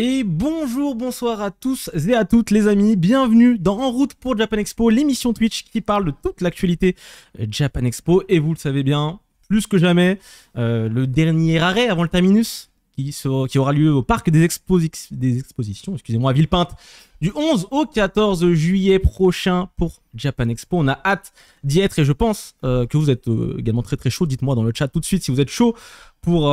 Et bonjour, bonsoir à tous et à toutes les amis, bienvenue dans En route pour Japan Expo, l'émission Twitch qui parle de toute l'actualité Japan Expo. Et vous le savez bien, plus que jamais, le dernier arrêt avant le terminus qui aura lieu au parc des expositions, excusez-moi, à Villepinte, du 11 au 14 juillet prochain pour Japan Expo. On a hâte d'y être et je pense que vous êtes également très très chaud. Dites-moi dans le chat tout de suite si vous êtes chaud pour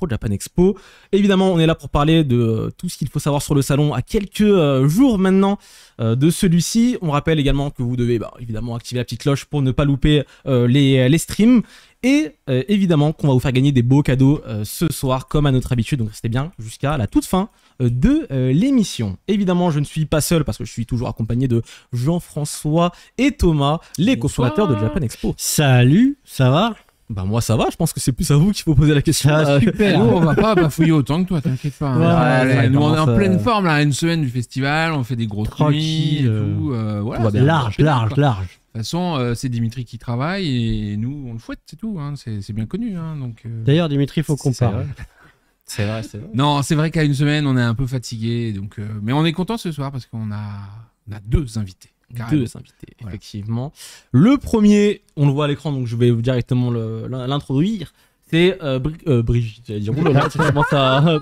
Japan Expo. Évidemment, on est là pour parler de tout ce qu'il faut savoir sur le salon à quelques jours maintenant de celui-ci. On rappelle également que vous devez évidemment activer la petite cloche pour ne pas louper les streams. Et évidemment qu'on va vous faire gagner des beaux cadeaux ce soir comme à notre habitude. Donc restez bien jusqu'à la toute fin de l'émission. Évidemment, je ne suis pas seul parce que je suis toujours accompagné de Jean-François et Thomas, les cofondateurs de Japan Expo. Salut, ça va? Bah moi ça va, je pense que c'est plus à vous qu'il faut poser la question. Super. Nous on va pas bafouiller autant que toi, t'inquiète pas. Ouais, nous on est en pleine forme là, une semaine du festival, on fait des grosses nuits et tout. Voilà, large. De toute façon, c'est Dimitri qui travaille et nous on le fouette, c'est tout. Hein. C'est bien connu. Hein, donc. D'ailleurs, Dimitri, il faut qu'on parle. C'est vrai. Non, c'est vrai qu'à une semaine on est un peu fatigué, donc. Mais on est content ce soir parce qu'on a deux invités. Carrément. Deux invités, voilà. Effectivement. Le premier, on le voit à l'écran, donc je vais directement l'introduire. C'est Brigitte, j'allais dire. Oulala, tu commences à...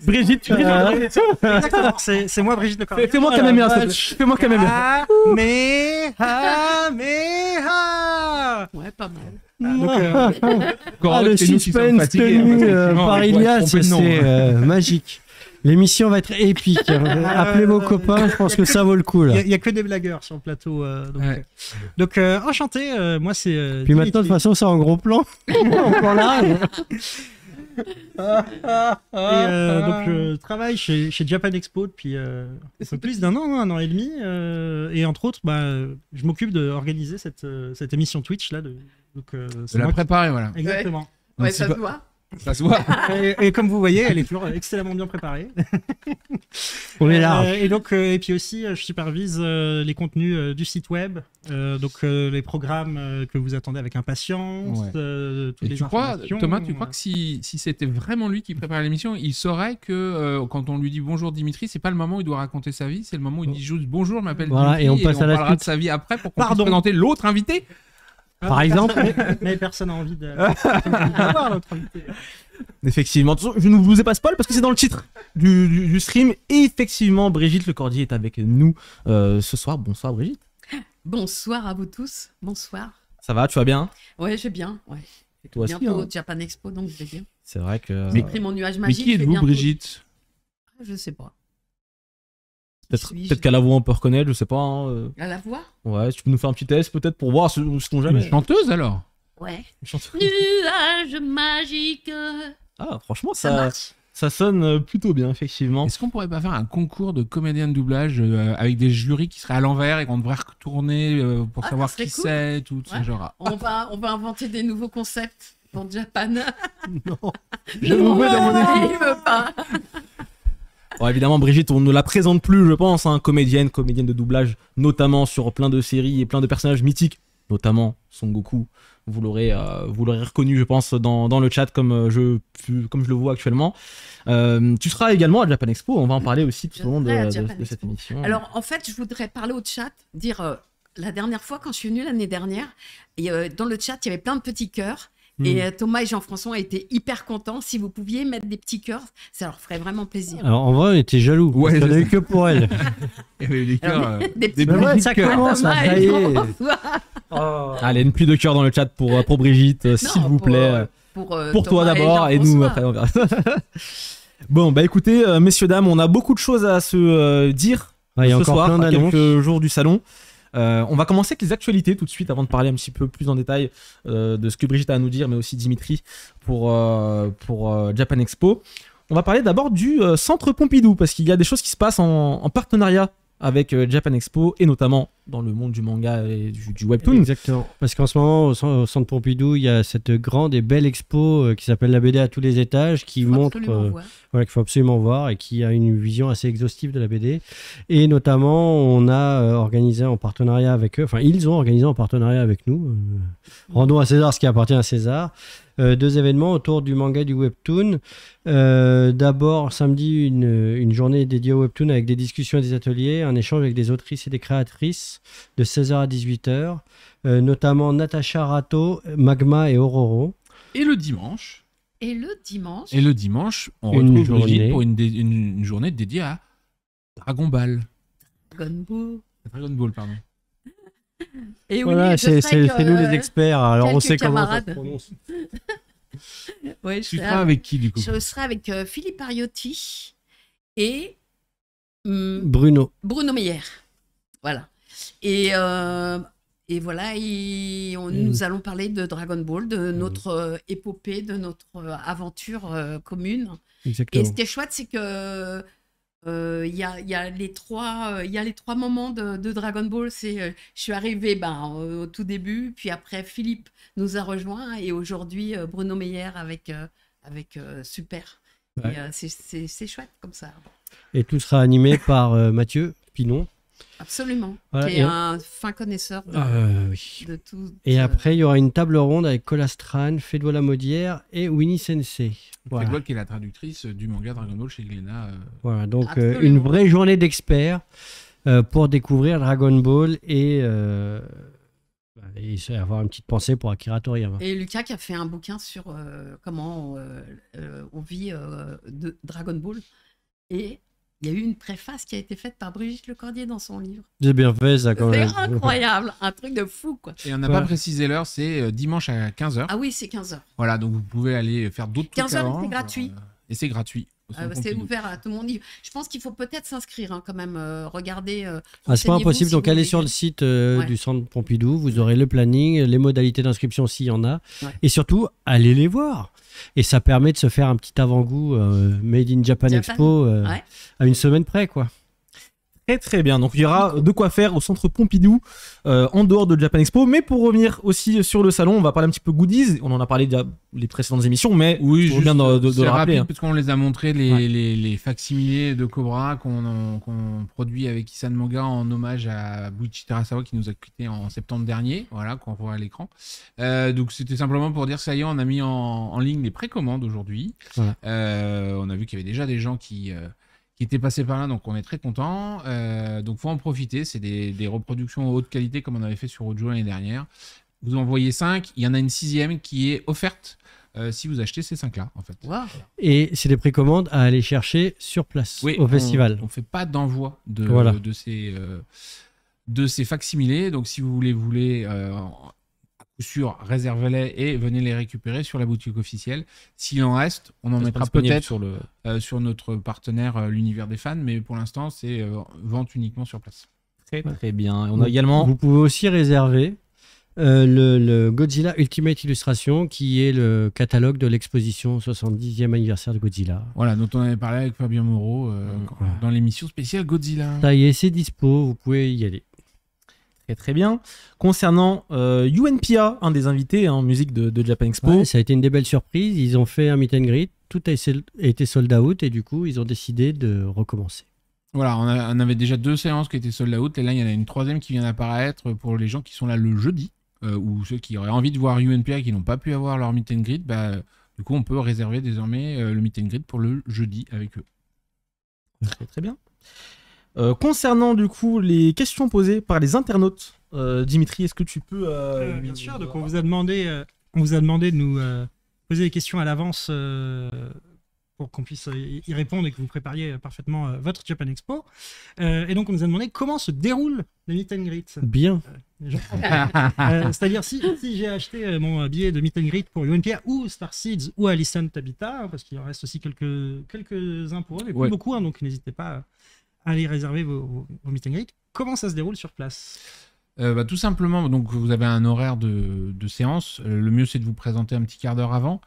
Brigitte, tu Exactement, c'est moi Brigitte Le Cordier. Fais-moi quand même bien, fais-moi quand même bien. Ouais, pas mal. Le suspense tenu par Ilias, c'est magique. L'émission va être épique. Appelez vos copains, je pense que ça vaut le coup. Il n'y a que des blagueurs sur le plateau. Donc enchanté, moi c'est... Puis maintenant, de toute façon, c'est en gros plan. En plan large. Donc je travaille chez Japan Expo depuis un peu plus d'un an et demi. Et entre autres, je m'occupe d'organiser cette émission Twitch là. Donc, de la préparer, voilà. Exactement. Ouais, ça se voit. Ça se voit. Et comme vous voyez, elle est toujours excellemment bien préparée. On est large. Et donc, et puis aussi, je supervise les contenus du site web, donc les programmes que vous attendez avec impatience. Ouais. Toutes Et les tu crois, informations. Thomas, tu crois que si c'était vraiment lui qui préparait l'émission, il saurait que quand on lui dit bonjour Dimitri, c'est pas le moment où il doit raconter sa vie, c'est le moment où il dit juste bonjour, je m'appelle Dimitri, et on passe à la parlera suite de sa vie après pour qu'on puisse présenter l'autre invité. Par exemple. Mais personne n'a envie d'avoir notre invité. Effectivement, je ne vous ai pas spoil parce que c'est dans le titre du stream. Et effectivement, Brigitte Le Cordier est avec nous ce soir. Bonsoir Brigitte. Bonsoir à vous tous. Bonsoir. Ça va, tu vas bien? Ouais, je vais bien. Ouais. Toi aussi, bientôt hein. au Japan Expo, donc je vais bien. C'est vrai que... J'ai pris mon nuage Mais magique. qui êtes-vous, Brigitte? Je sais pas. Peut-être qu'à la voix on peut reconnaître, je sais pas. Hein. À la voix? Ouais, tu peux nous faire un petit test peut-être pour voir ce qu'on jamais. Une chanteuse alors? Ouais. Une chanteuse. Nuage magique. Ah, franchement, Ça marche. ça sonne plutôt bien, effectivement. Est-ce qu'on pourrait pas faire un concours de comédiens de doublage avec des jurys qui seraient à l'envers et qu'on devrait retourner pour savoir ça serait qui cool. c'est, tout ce Ouais. genre? On va inventer des nouveaux concepts pour Japan. Je vous veux dans mon équipe. Il veut pas. Bon, évidemment, Brigitte, on ne la présente plus, je pense, hein, comédienne de doublage, notamment sur plein de séries et plein de personnages mythiques, notamment Son Goku. Vous l'aurez reconnu, je pense, dans le chat comme je le vois actuellement. Tu seras également à Japan Expo, on va en parler aussi tout au long de cette émission. Alors, en fait, je voudrais parler au chat, dire la dernière fois, quand je suis venue l'année dernière, et, dans le chat, il y avait plein de petits cœurs. Et Thomas et Jean-François étaient hyper contents. Si vous pouviez mettre des petits cœurs, ça leur ferait vraiment plaisir. Alors, en vrai, on était jaloux. Ouais, on c'est a eu ça. que pour elle. Il y avait des cœurs. Des petits Mais ouais, petits ça cœurs. commence, Thomas ça et y est. Jean-François. Allez, une pluie de cœur dans le chat pour Brigitte, s'il vous plaît. Pour Pour toi Thomas d'abord et nous Jean-François. après on verra. Bon, bah écoutez, messieurs, dames, on a beaucoup de choses à se dire Il y a ce encore soir, plein à d'annonces. quelques jours du salon. On va commencer avec les actualités tout de suite avant de parler un petit peu plus en détail de ce que Brigitte a à nous dire, mais aussi Dimitri pour Japan Expo. On va parler d'abord du Centre Pompidou parce qu'il y a des choses qui se passent en partenariat avec Japan Expo et notamment dans le monde du manga et du webtoon. Exactement. Parce qu'en ce moment, au Centre Pompidou, il y a cette grande et belle expo qui s'appelle la BD à tous les étages, qui Faut montre, absolument voir. voilà, qu'il faut absolument voir et qui a une vision assez exhaustive de la BD. Et notamment, on a organisé en partenariat avec eux, enfin, ils ont organisé en partenariat avec nous, rendons à César ce qui appartient à César, 2 événements autour du manga et du webtoon. D'abord, samedi, une journée dédiée au webtoon avec des discussions et des ateliers, un échange avec des autrices et des créatrices de 16h à 18h, notamment Natacha Rato, Magma et Ororo. Et le dimanche, on retrouve Brigitte pour une journée dédiée à Dragon Ball. Dragon Ball, pardon. Et voilà, oui, c'est nous les experts, alors on sait camarades. comment ça se prononce. Ouais, Tu seras avec qui, du coup? Je serai avec Philippe Ariotti et Bruno Meyer. Voilà. Et voilà, nous allons parler de Dragon Ball, de notre épopée, de notre aventure commune. Exactement. Et ce qui est chouette, c'est que il y a les trois moments de Dragon Ball. Je suis arrivée au tout début, puis après Philippe nous a rejoints et aujourd'hui Bruno Meyer avec Super. Ouais. Et c'est chouette comme ça. Et tout sera animé par Mathieu Pinon. Absolument. Voilà, qui est un fin connaisseur oui. de tout. Et après, il y aura une table ronde avec Colastran, Fédois Lamodière et Winnie Sensei. Voilà. Fédois qui est la traductrice du manga Dragon Ball chez Glénat. Voilà, donc une vraie journée d'experts pour découvrir Dragon Ball et avoir une petite pensée pour Akira Toriyama. Et Lucas qui a fait un bouquin sur comment on vit de Dragon Ball. Et il y a eu une préface qui a été faite par Brigitte Lecordier dans son livre. J'ai bien fait ça quand même. C'est incroyable, un truc de fou quoi. Et on n'a pas précisé l'heure, c'est dimanche à 15h. Ah oui, c'est 15h. Voilà, donc vous pouvez aller faire d'autres trucs 15h, c'est gratuit. Et c'est gratuit. C'est ouvert à tout le monde. Je pense qu'il faut peut-être s'inscrire quand même, regarder. C'est pas impossible, donc allez sur le site du Centre Pompidou, vous aurez le planning, les modalités d'inscription s'il y en a, et surtout, allez les voir. Et ça permet de se faire un petit avant-goût Made in Japan Expo à une semaine près, quoi. Très très bien, donc il y aura de quoi faire au centre Pompidou en dehors de Japan Expo, mais pour revenir aussi sur le salon, on va parler un petit peu goodies, on en a parlé déjà les précédentes émissions, mais oui, c'est bien de le rappeler. Parce qu'on les a montrés, les facsimilés de Cobra qu'on produit avec Isan Manga en hommage à Buichi Terasawa qui nous a quittés en septembre dernier, voilà, qu'on voit à l'écran. Donc c'était simplement pour dire, ça y est, on a mis en ligne les précommandes aujourd'hui. Voilà. On a vu qu'il y avait déjà des gens qui étaient passés par là, donc on est très content. Donc faut en profiter, c'est des reproductions haute qualité comme on avait fait sur Ojo l'année dernière. Vous en voyez 5, il y en a une 6e qui est offerte si vous achetez ces 5-là en fait. Wow. Et c'est des précommandes à aller chercher sur place au festival. On ne fait pas d'envoi de ces facsimilés, donc si vous voulez sûr, réservez-les et venez les récupérer sur la boutique officielle. S'il en reste, on en mettra peut-être sur notre partenaire l'Univers des fans, mais pour l'instant, c'est vente uniquement sur place. Très très bien. On a également... Vous pouvez aussi réserver le Godzilla Ultimate Illustration, qui est le catalogue de l'exposition 70e anniversaire de Godzilla. Voilà, dont on avait parlé avec Fabien Moreau dans l'émission spéciale Godzilla. Ça y est, c'est dispo, vous pouvez y aller. Très très bien. Concernant UNPA, un des invités en musique de Japan Expo. Ouais, ça a été une des belles surprises. Ils ont fait un meet and greet, tout a été sold out et du coup, ils ont décidé de recommencer. Voilà, on avait déjà 2 séances qui étaient sold out et là, il y en a une 3e qui vient d'apparaître pour les gens qui sont là le jeudi ou ceux qui auraient envie de voir UNPA et qui n'ont pas pu avoir leur meet and greet. Du coup, on peut réserver désormais le meet and greet pour le jeudi avec eux. Très très bien. Concernant du coup les questions posées par les internautes, Dimitri, est-ce que tu peux bien sûr, donc on vous a demandé de nous poser des questions à l'avance pour qu'on puisse y répondre et que vous prépariez parfaitement votre Japan Expo. Et donc on nous a demandé comment se déroule le meet and greet. Bien. C'est-à-dire si j'ai acheté mon billet de meet and greet pour UNPA ou Star Seeds ou Alicent Habitat, parce qu'il en reste aussi quelques-uns pour eux, mais plus beaucoup, donc n'hésitez pas à aller réserver vos meet and greet. Comment ça se déroule sur place ? Tout simplement, donc vous avez un horaire de séance. Le mieux, c'est de vous présenter un petit quart d'heure avant.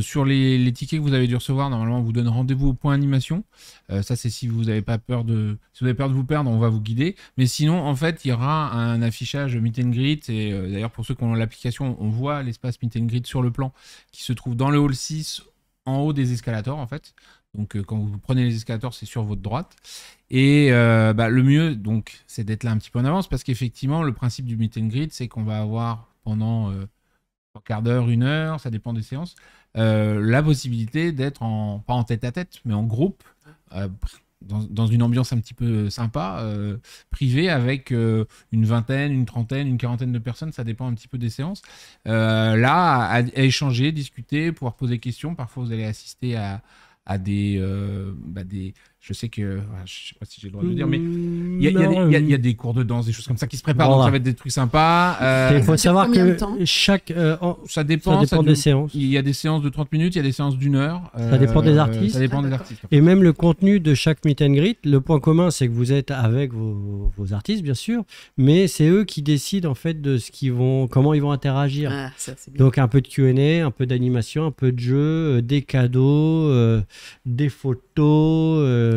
Sur les tickets que vous avez dû recevoir, normalement, on vous donne rendez-vous au point animation. Ça, c'est si vous n'avez pas peur de vous perdre, on va vous guider. Mais sinon, en fait, il y aura un affichage meet and greet. Et d'ailleurs, pour ceux qui ont l'application, on voit l'espace meet and greet sur le plan qui se trouve dans le hall 6, en haut des escalators, en fait. Donc, quand vous prenez les escalators, c'est sur votre droite. Et le mieux, donc, c'est d'être là un petit peu en avance parce qu'effectivement, le principe du meet and greet, c'est qu'on va avoir pendant un quart d'heure, 1 heure, ça dépend des séances, la possibilité d'être pas en tête-à-tête, mais en groupe, dans une ambiance un petit peu sympa, privée, avec une vingtaine, une trentaine, une quarantaine de personnes, ça dépend un petit peu des séances. Là, à échanger, discuter, pouvoir poser des questions. Parfois, vous allez assister à des... je sais que... je sais pas si j'ai le droit de le dire, mais il y a des cours de danse, des choses comme ça qui se préparent, donc ça va être des trucs sympas. Il faut savoir combien de que temps chaque... Ça dépend des séances. Il y a des séances de 30 minutes, il y a des séances d'1 heure. Ça dépend des artistes. Ça dépend des artistes. Et même le contenu de chaque meet and greet, le point commun, c'est que vous êtes avec vos artistes, bien sûr, mais c'est eux qui décident en fait de comment ils vont interagir. Ah, ça, c'est bien. Donc un peu de Q&A, un peu d'animation, un peu de jeu, des cadeaux, des photos.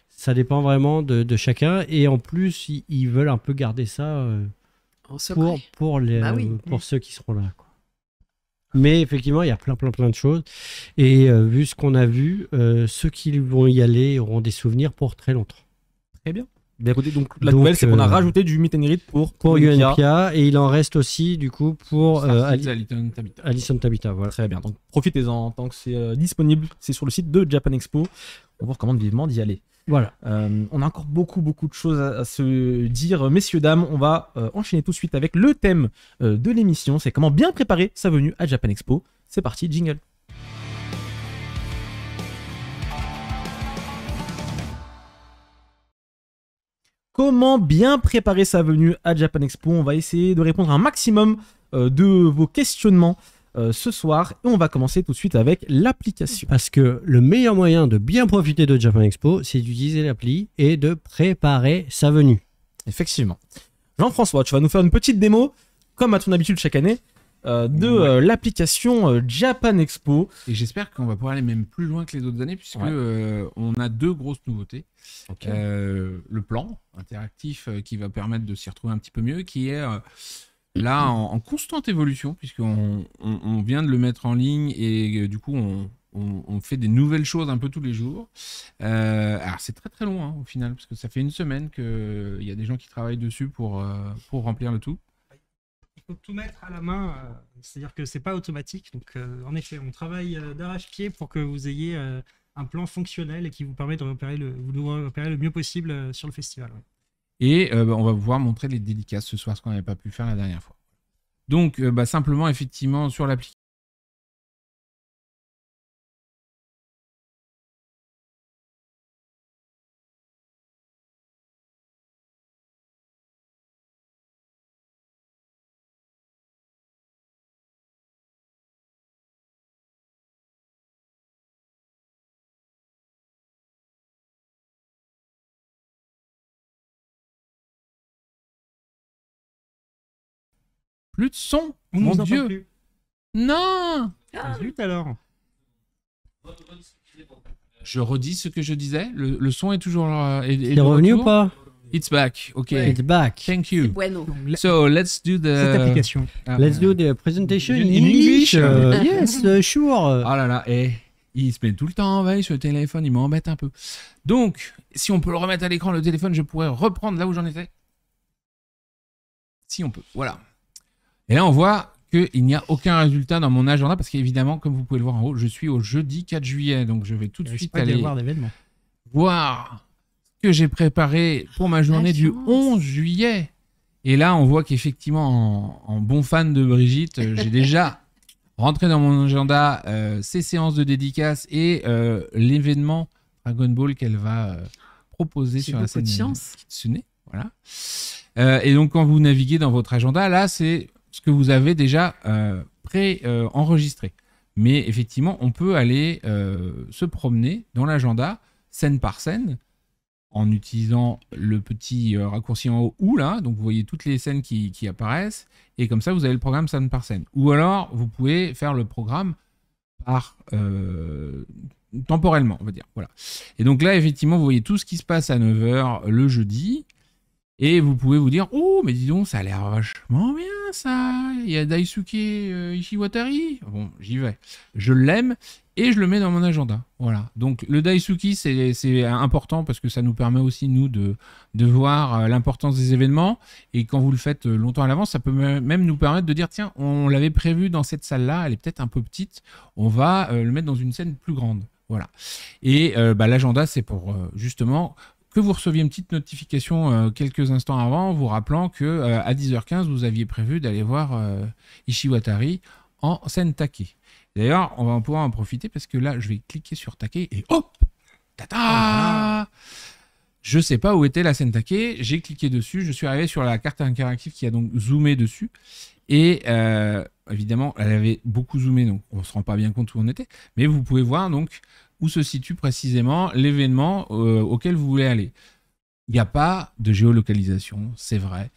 Ça dépend vraiment de chacun. Et en plus, ils veulent un peu garder ça En secret. pour oui. ceux qui seront là, quoi. Mais effectivement, il y a plein de choses. Et vu ce qu'on a vu, ceux qui vont y aller auront des souvenirs pour très longtemps. Très bien. Bien, écoutez, donc la nouvelle, c'est qu'on a rajouté du meet and greet pour UNPIA, et il en reste aussi du coup pour Alison Tabita. Voilà. Très bien, donc profitez-en tant que c'est disponible, c'est sur le site de Japan Expo. On vous recommande vivement d'y aller. Voilà. On a encore beaucoup de choses à se dire, messieurs, dames. On va enchaîner tout de suite avec le thème de l'émission, c'est comment bien préparer sa venue à Japan Expo. C'est parti, jingle. Comment bien préparer sa venue à Japan Expo? On va essayer de répondre à un maximum de vos questionnements ce soir. Et on va commencer tout de suite avec l'application. Parce que le meilleur moyen de bien profiter de Japan Expo, c'est d'utiliser l'appli et de préparer sa venue. Effectivement. Jean-François, tu vas nous faire une petite démo, comme à ton habitude chaque année, de l'application Japan Expo. Et j'espère qu'on va pouvoir aller même plus loin que les autres années, puisque on a 2 grosses nouveautés. Okay. Le plan interactif qui va permettre de s'y retrouver un petit peu mieux, qui est là en constante évolution, puisqu'on vient de le mettre en ligne, et du coup on fait des nouvelles choses un peu tous les jours. Alors c'est très long au final, parce que ça fait 1 semaine qu'il y a des gens qui travaillent dessus pour remplir le tout. Il faut tout mettre à la main, c'est-à-dire que c'est pas automatique. Donc en effet, on travaille d'arrache-pied pour que vous ayez un plan fonctionnel et qui vous permet de repérer le mieux possible sur le festival. Ouais. Et on va pouvoir montrer les dédicaces ce soir, ce qu'on n'avait pas pu faire la dernière fois. Donc simplement, effectivement, sur l'application, plus de son. Mon Dieu. Plus. Non. Zut alors. Je redis ce que je disais. Le son est toujours est revenu ou pas? It's back. OK. It's back. Thank you. Bueno. So let's do Cette application. Let's do the presentation in English. Yes, sure. Oh là là. Il se met tout le temps en veille sur le téléphone. Il m'embête un peu. Donc, si on peut le remettre à l'écran, le téléphone, je pourrais reprendre là où j'en étais. Si on peut. Voilà. Et là, on voit qu'il n'y a aucun résultat dans mon agenda parce qu'évidemment, comme vous pouvez le voir en haut, je suis au jeudi 4 juillet. Donc, je vais tout de suite aller voir ce que j'ai préparé pour ma journée du 11 juillet. Et là, on voit qu'effectivement, en bon fan de Brigitte, j'ai déjà rentré dans mon agenda ces séances de dédicaces et l'événement Dragon Ball qu'elle va proposer sur la scène Kitsune. Voilà. Et donc, quand vous naviguez dans votre agenda, là, c'est ce que vous avez déjà pré-enregistré. Mais effectivement, on peut aller se promener dans l'agenda, scène par scène, en utilisant le petit raccourci en haut ou là. Donc, vous voyez toutes les scènes qui apparaissent. Et comme ça, vous avez le programme scène par scène. Ou alors, vous pouvez faire le programme par temporellement, on va dire. Voilà. Et donc là, effectivement, vous voyez tout ce qui se passe à 9h le jeudi. Et vous pouvez vous dire, oh, mais dis donc, ça a l'air vachement bien, ça. Il y a Daisuke Ishiwatari. Bon, j'y vais. Je l'aime et je le mets dans mon agenda. Voilà. Donc, le Daisuke, c'est important parce que ça nous permet aussi, nous, de voir l'importance des événements. Et quand vous le faites longtemps à l'avance, ça peut même nous permettre de dire, tiens, on l'avait prévu dans cette salle-là, elle est peut-être un peu petite. On va le mettre dans une scène plus grande. Voilà. Et l'agenda, c'est pour justement que vous receviez une petite notification quelques instants avant, vous rappelant que à 10h15, vous aviez prévu d'aller voir Ishiwatari en scène Take. D'ailleurs, on va pouvoir en profiter parce que là, je vais cliquer sur Take et hop, tata, je sais pas où était la scène Take. J'ai cliqué dessus, je suis arrivé sur la carte interactive qui a donc zoomé dessus et évidemment, elle avait beaucoup zoomé, donc on se rend pas bien compte où on était. Mais vous pouvez voir donc où se situe précisément l'événement auquel vous voulez aller. Il n'y a pas de géolocalisation, c'est vrai.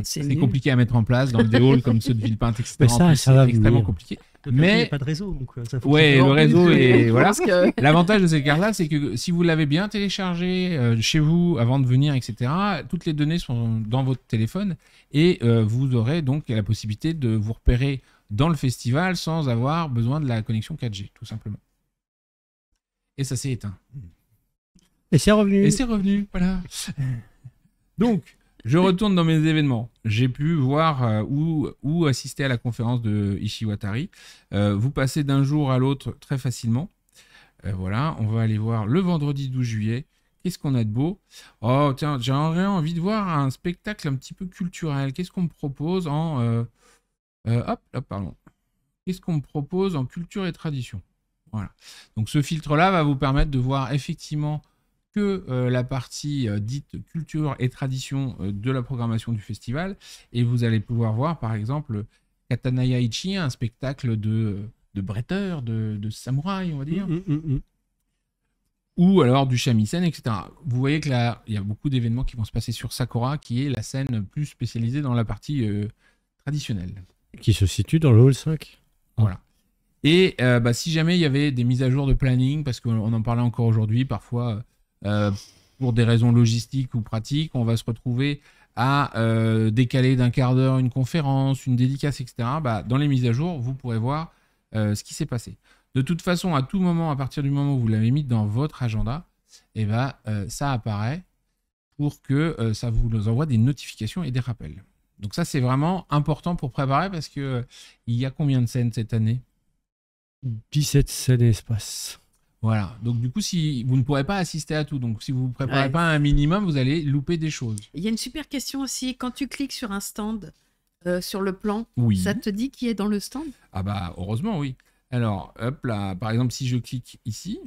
C'est compliqué à mettre en place dans des halls comme ceux de Villepinte, etc. C'est extrêmement compliqué. Mais il n'y a pas de réseau. Donc ça faut le réseau est... Voilà. L'avantage de cette carte-là, c'est que si vous l'avez bien téléchargé chez vous avant de venir, etc., toutes les données sont dans votre téléphone et vous aurez donc la possibilité de vous repérer dans le festival sans avoir besoin de la connexion 4G, tout simplement. Et ça s'est éteint. Et c'est revenu. Et c'est revenu, voilà. Donc, je retourne dans mes événements. J'ai pu voir où assister à la conférence de Ishiwatari. Vous passez d'un jour à l'autre très facilement. Voilà, on va aller voir le vendredi 12 juillet. Qu'est-ce qu'on a de beau? Oh, tiens, j'aurais envie de voir un spectacle un petit peu culturel. Qu'est-ce qu'on me propose en... pardon. Qu'est-ce qu'on me propose en culture et tradition? Voilà. Donc ce filtre-là va vous permettre de voir effectivement que la partie dite culture et tradition de la programmation du festival. Et vous allez pouvoir voir par exemple Katanaya Ichi, un spectacle de bretteur, de samouraï, on va dire. Ou alors du shamisen, etc. Vous voyez que là, il y a beaucoup d'événements qui vont se passer sur Sakura, qui est la scène plus spécialisée dans la partie traditionnelle. Qui se situe dans le hall 5. Voilà. Et si jamais il y avait des mises à jour de planning, parce qu'on en parlait encore aujourd'hui, parfois pour des raisons logistiques ou pratiques, on va se retrouver à décaler d'un quart d'heure une conférence, une dédicace, etc. Dans les mises à jour, vous pourrez voir ce qui s'est passé. De toute façon, à tout moment, à partir du moment où vous l'avez mis dans votre agenda, ça apparaît pour que ça vous envoie des notifications et des rappels. Donc ça, c'est vraiment important pour préparer parce que il y a combien de scènes cette année? 17 scènes espace. Voilà. Donc du coup, si vous ne pourrez pas assister à tout, donc si vous ne préparez pas un minimum, vous allez louper des choses. Il y a une super question aussi. Quand tu cliques sur un stand, sur le plan, ça te dit qui est dans le stand? Ah heureusement, oui. Alors, hop là, par exemple, si je clique ici,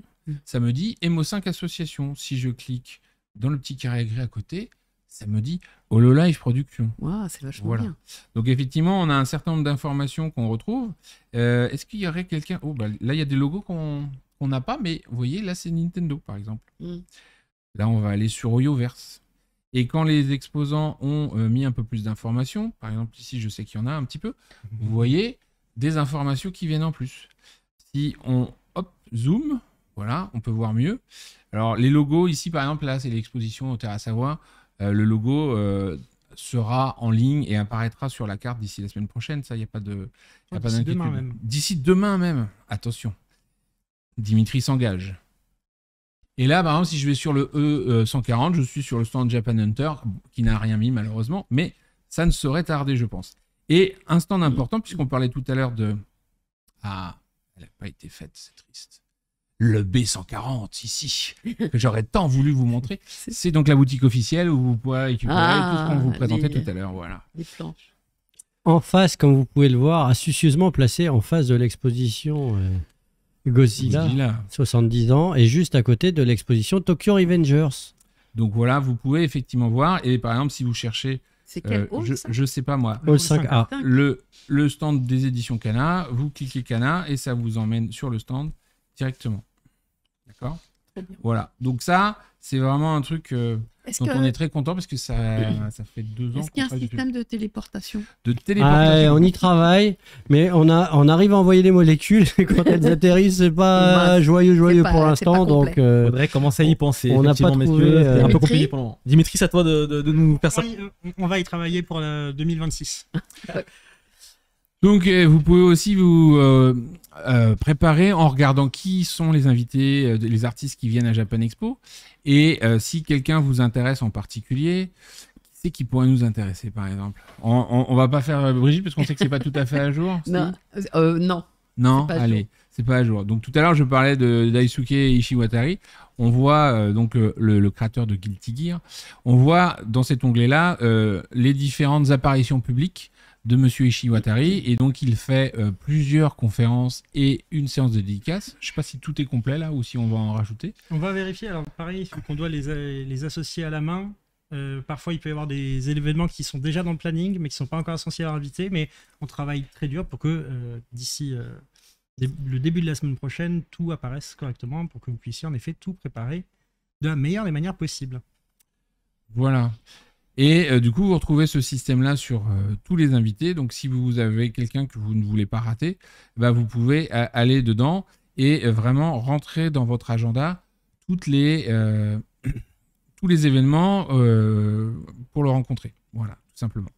ça me dit Emo5 Association. Si je clique dans le petit carré gris à côté, ça me dit Hololive Production. Wow, c'est vachement bien. Donc effectivement, on a un certain nombre d'informations qu'on retrouve. Est-ce qu'il y aurait quelqu'un... là, il y a des logos qu'on n'a pas, mais vous voyez, là, c'est Nintendo, par exemple. Là, on va aller sur Oyoverse. Et quand les exposants ont mis un peu plus d'informations, par exemple, ici, je sais qu'il y en a un petit peu, vous voyez des informations qui viennent en plus. Si on zoom, voilà, on peut voir mieux. Alors, les logos, ici, par exemple, là, c'est l'exposition au Terrasse Savoie. Le logo sera en ligne et apparaîtra sur la carte d'ici la semaine prochaine. Ça, il n'y a pas d'inquiétude. D'ici demain même. Attention. Dimitri s'engage. Et là, par exemple, si je vais sur le E140, je suis sur le stand Japan Hunter, qui n'a rien mis malheureusement, mais ça ne saurait tarder, je pense. Et un stand important, puisqu'on parlait tout à l'heure de... Ah, elle n'a pas été faite, c'est triste. Le B140 ici, que j'aurais tant voulu vous montrer. C'est donc la boutique officielle où vous pourrez récupérer tout ce qu'on vous présentait tout à l'heure. Voilà. Les planches. En face, comme vous pouvez le voir, astucieusement placé en face de l'exposition Godzilla, 70 ans, et juste à côté de l'exposition Tokyo Revengers. Donc voilà, vous pouvez effectivement voir. Et par exemple, si vous cherchez... C'est quel hall, ça ? Je sais pas moi. Hall 5A. Le stand des éditions Kana, vous cliquez Kana et ça vous emmène sur le stand directement. D'accord ? Voilà. Donc ça, c'est vraiment un truc Donc on est très content parce que ça fait 2 ans. Est-ce qu'il y a un système de téléportation? On y travaille, mais on arrive à envoyer des molécules et quand elles atterrissent, c'est pas joyeux pour l'instant. Donc faudrait commencer à y penser. On n'a pas trouvé. C'est un peu compliqué pour le moment. Dimitri, c'est à toi de nous faire ça. On va y travailler pour 2026. Donc vous pouvez aussi vous préparer en regardant qui sont les invités, les artistes qui viennent à Japan Expo. Et si quelqu'un vous intéresse en particulier, qui c'est qui pourrait nous intéresser par exemple? On va pas faire Brigitte parce qu'on sait que c'est pas tout à fait à jour. Non, non. Non, allez, c'est pas à jour. Donc tout à l'heure je parlais de Daisuke Ishiwatari. On voit donc le créateur de Guilty Gear. On voit dans cet onglet-là les différentes apparitions publiques de Monsieur Ishiwatari, et donc il fait plusieurs conférences et une séance de dédicace. Je sais pas si tout est complet là ou si on va en rajouter. On va vérifier. Alors pareil, il faut qu'on doit les associer à la main. Parfois il peut y avoir des événements qui sont déjà dans le planning mais qui sont pas encore associés à l'invité, mais on travaille très dur pour que d'ici le début de la semaine prochaine tout apparaisse correctement pour que vous puissiez en effet tout préparer de la meilleure des manières possibles. Voilà. Et du coup, vous retrouvez ce système-là sur tous les invités. Donc, si vous avez quelqu'un que vous ne voulez pas rater, bah, vous pouvez aller dedans et vraiment rentrer dans votre agenda tous les événements pour le rencontrer. Voilà, tout simplement.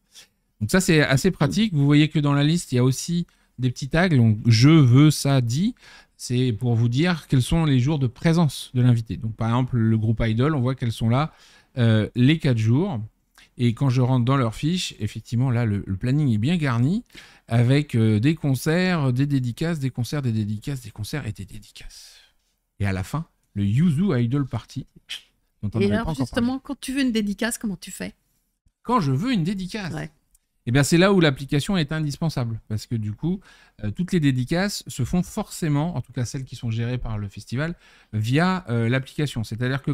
Donc ça, c'est assez pratique. Vous voyez que dans la liste, il y a aussi des petits tags. Donc, je veux ça dit. C'est pour vous dire quels sont les jours de présence de l'invité. Donc, par exemple, le groupe Idol, on voit qu'elles sont là les 4 jours. Et quand je rentre dans leur fiche, effectivement, là, le planning est bien garni avec des concerts, des dédicaces, des concerts, des dédicaces, des concerts et des dédicaces. Et à la fin, le Yuzu Idol Party. Et alors, justement, quand tu veux une dédicace, comment tu fais? Quand je veux une dédicace, ouais. Eh bien, c'est là où l'application est indispensable. Parce que du coup, toutes les dédicaces se font forcément, en tout cas celles qui sont gérées par le festival, via l'application. C'est-à-dire que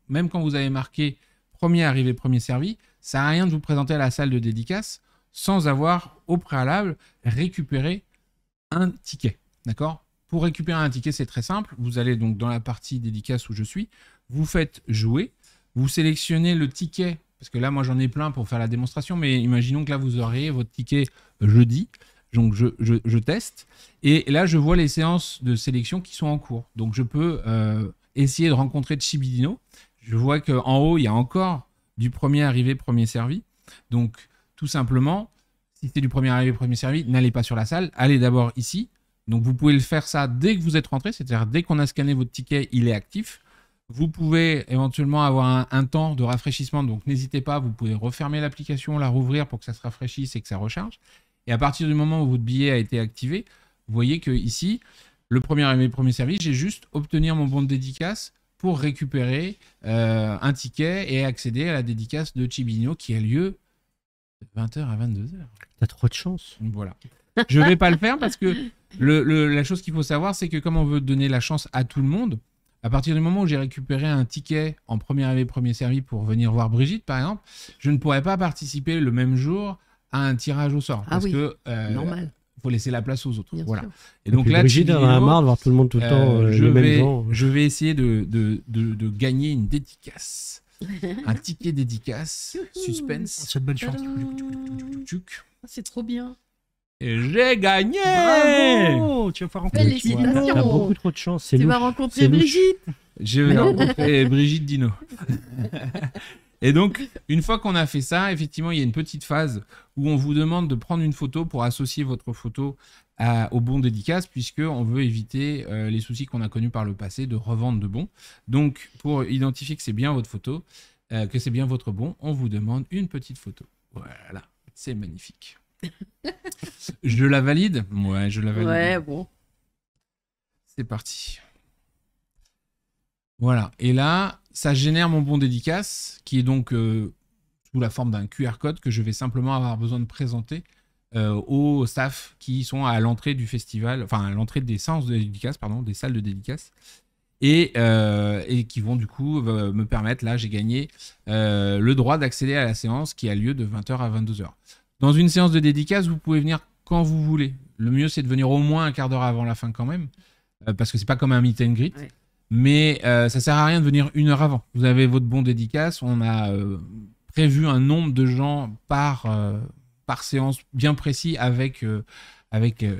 même quand vous avez marqué premier arrivé, premier servi, ça n'a rien de vous présenter à la salle de dédicace sans avoir au préalable récupéré un ticket. D'accord? Pour récupérer un ticket, c'est très simple. Vous allez donc dans la partie dédicace où je suis, vous faites jouer, vous sélectionnez le ticket, parce que là, moi, j'en ai plein pour faire la démonstration, mais imaginons que là, vous aurez votre ticket jeudi, donc je teste, et là, je vois les séances de sélection qui sont en cours. Donc, je peux essayer de rencontrer Chibidino. Je vois qu'en haut, il y a encore du premier arrivé, premier servi. Donc, tout simplement, si c'est du premier arrivé, premier servi, n'allez pas sur la salle, allez d'abord ici. Donc, vous pouvez le faire ça dès que vous êtes rentré, c'est-à-dire dès qu'on a scanné votre ticket, il est actif. Vous pouvez éventuellement avoir un temps de rafraîchissement, donc n'hésitez pas, vous pouvez refermer l'application, la rouvrir pour que ça se rafraîchisse et que ça recharge. Et à partir du moment où votre billet a été activé, vous voyez que ici, le premier arrivé, premier servi, j'ai juste obtenir mon bon de dédicace pour récupérer un ticket et accéder à la dédicace de Chibidino qui a lieu de 20h à 22h. T'as trop de chance. Voilà. Je ne vais pas le faire parce que la chose qu'il faut savoir, c'est que comme on veut donner la chance à tout le monde, à partir du moment où j'ai récupéré un ticket en premier arrivé, premier servi pour venir voir Brigitte, par exemple, je ne pourrais pas participer le même jour à un tirage au sort. Parce que normal. Il faut laisser la place aux autres. Bien voilà. sûr. Et donc là, Brigitte en a marre de voir tout le monde tout le temps. Je vais essayer de gagner une dédicace. Un ticket dédicace. Suspense. C'est bonne chance. C'est trop bien. Et j'ai gagné! Bravo! Tu vas pouvoir rencontrer Félicitations! T'as beaucoup trop de chance. Tu vas rencontrer Brigitte! Je vais rencontrer Brigitte Dino. Et donc, une fois qu'on a fait ça, effectivement, il y a une petite phase où on vous demande de prendre une photo pour associer votre photo au bon dédicace, puisqu'on veut éviter les soucis qu'on a connus par le passé de revente de bons. Donc, pour identifier que c'est bien votre photo, que c'est bien votre bon, on vous demande une petite photo. Voilà, c'est magnifique. Je la valide? Ouais, je la valide. Ouais, bon. C'est parti. Voilà. Et là, ça génère mon bon dédicace, qui est donc sous la forme d'un QR code que je vais simplement avoir besoin de présenter aux staff qui sont à l'entrée du festival, enfin à l'entrée des séances de dédicace, pardon, des salles de dédicace. Et qui vont du coup me permettre, là j'ai gagné le droit d'accéder à la séance qui a lieu de 20h à 22h. Dans une séance de dédicace, vous pouvez venir quand vous voulez. Le mieux, c'est de venir au moins un quart d'heure avant la fin quand même, parce que c'est pas comme un meet and greet. Ouais. Mais ça sert à rien de venir 1 heure avant. Vous avez votre bon dédicace. On a prévu un nombre de gens par séance bien précis avec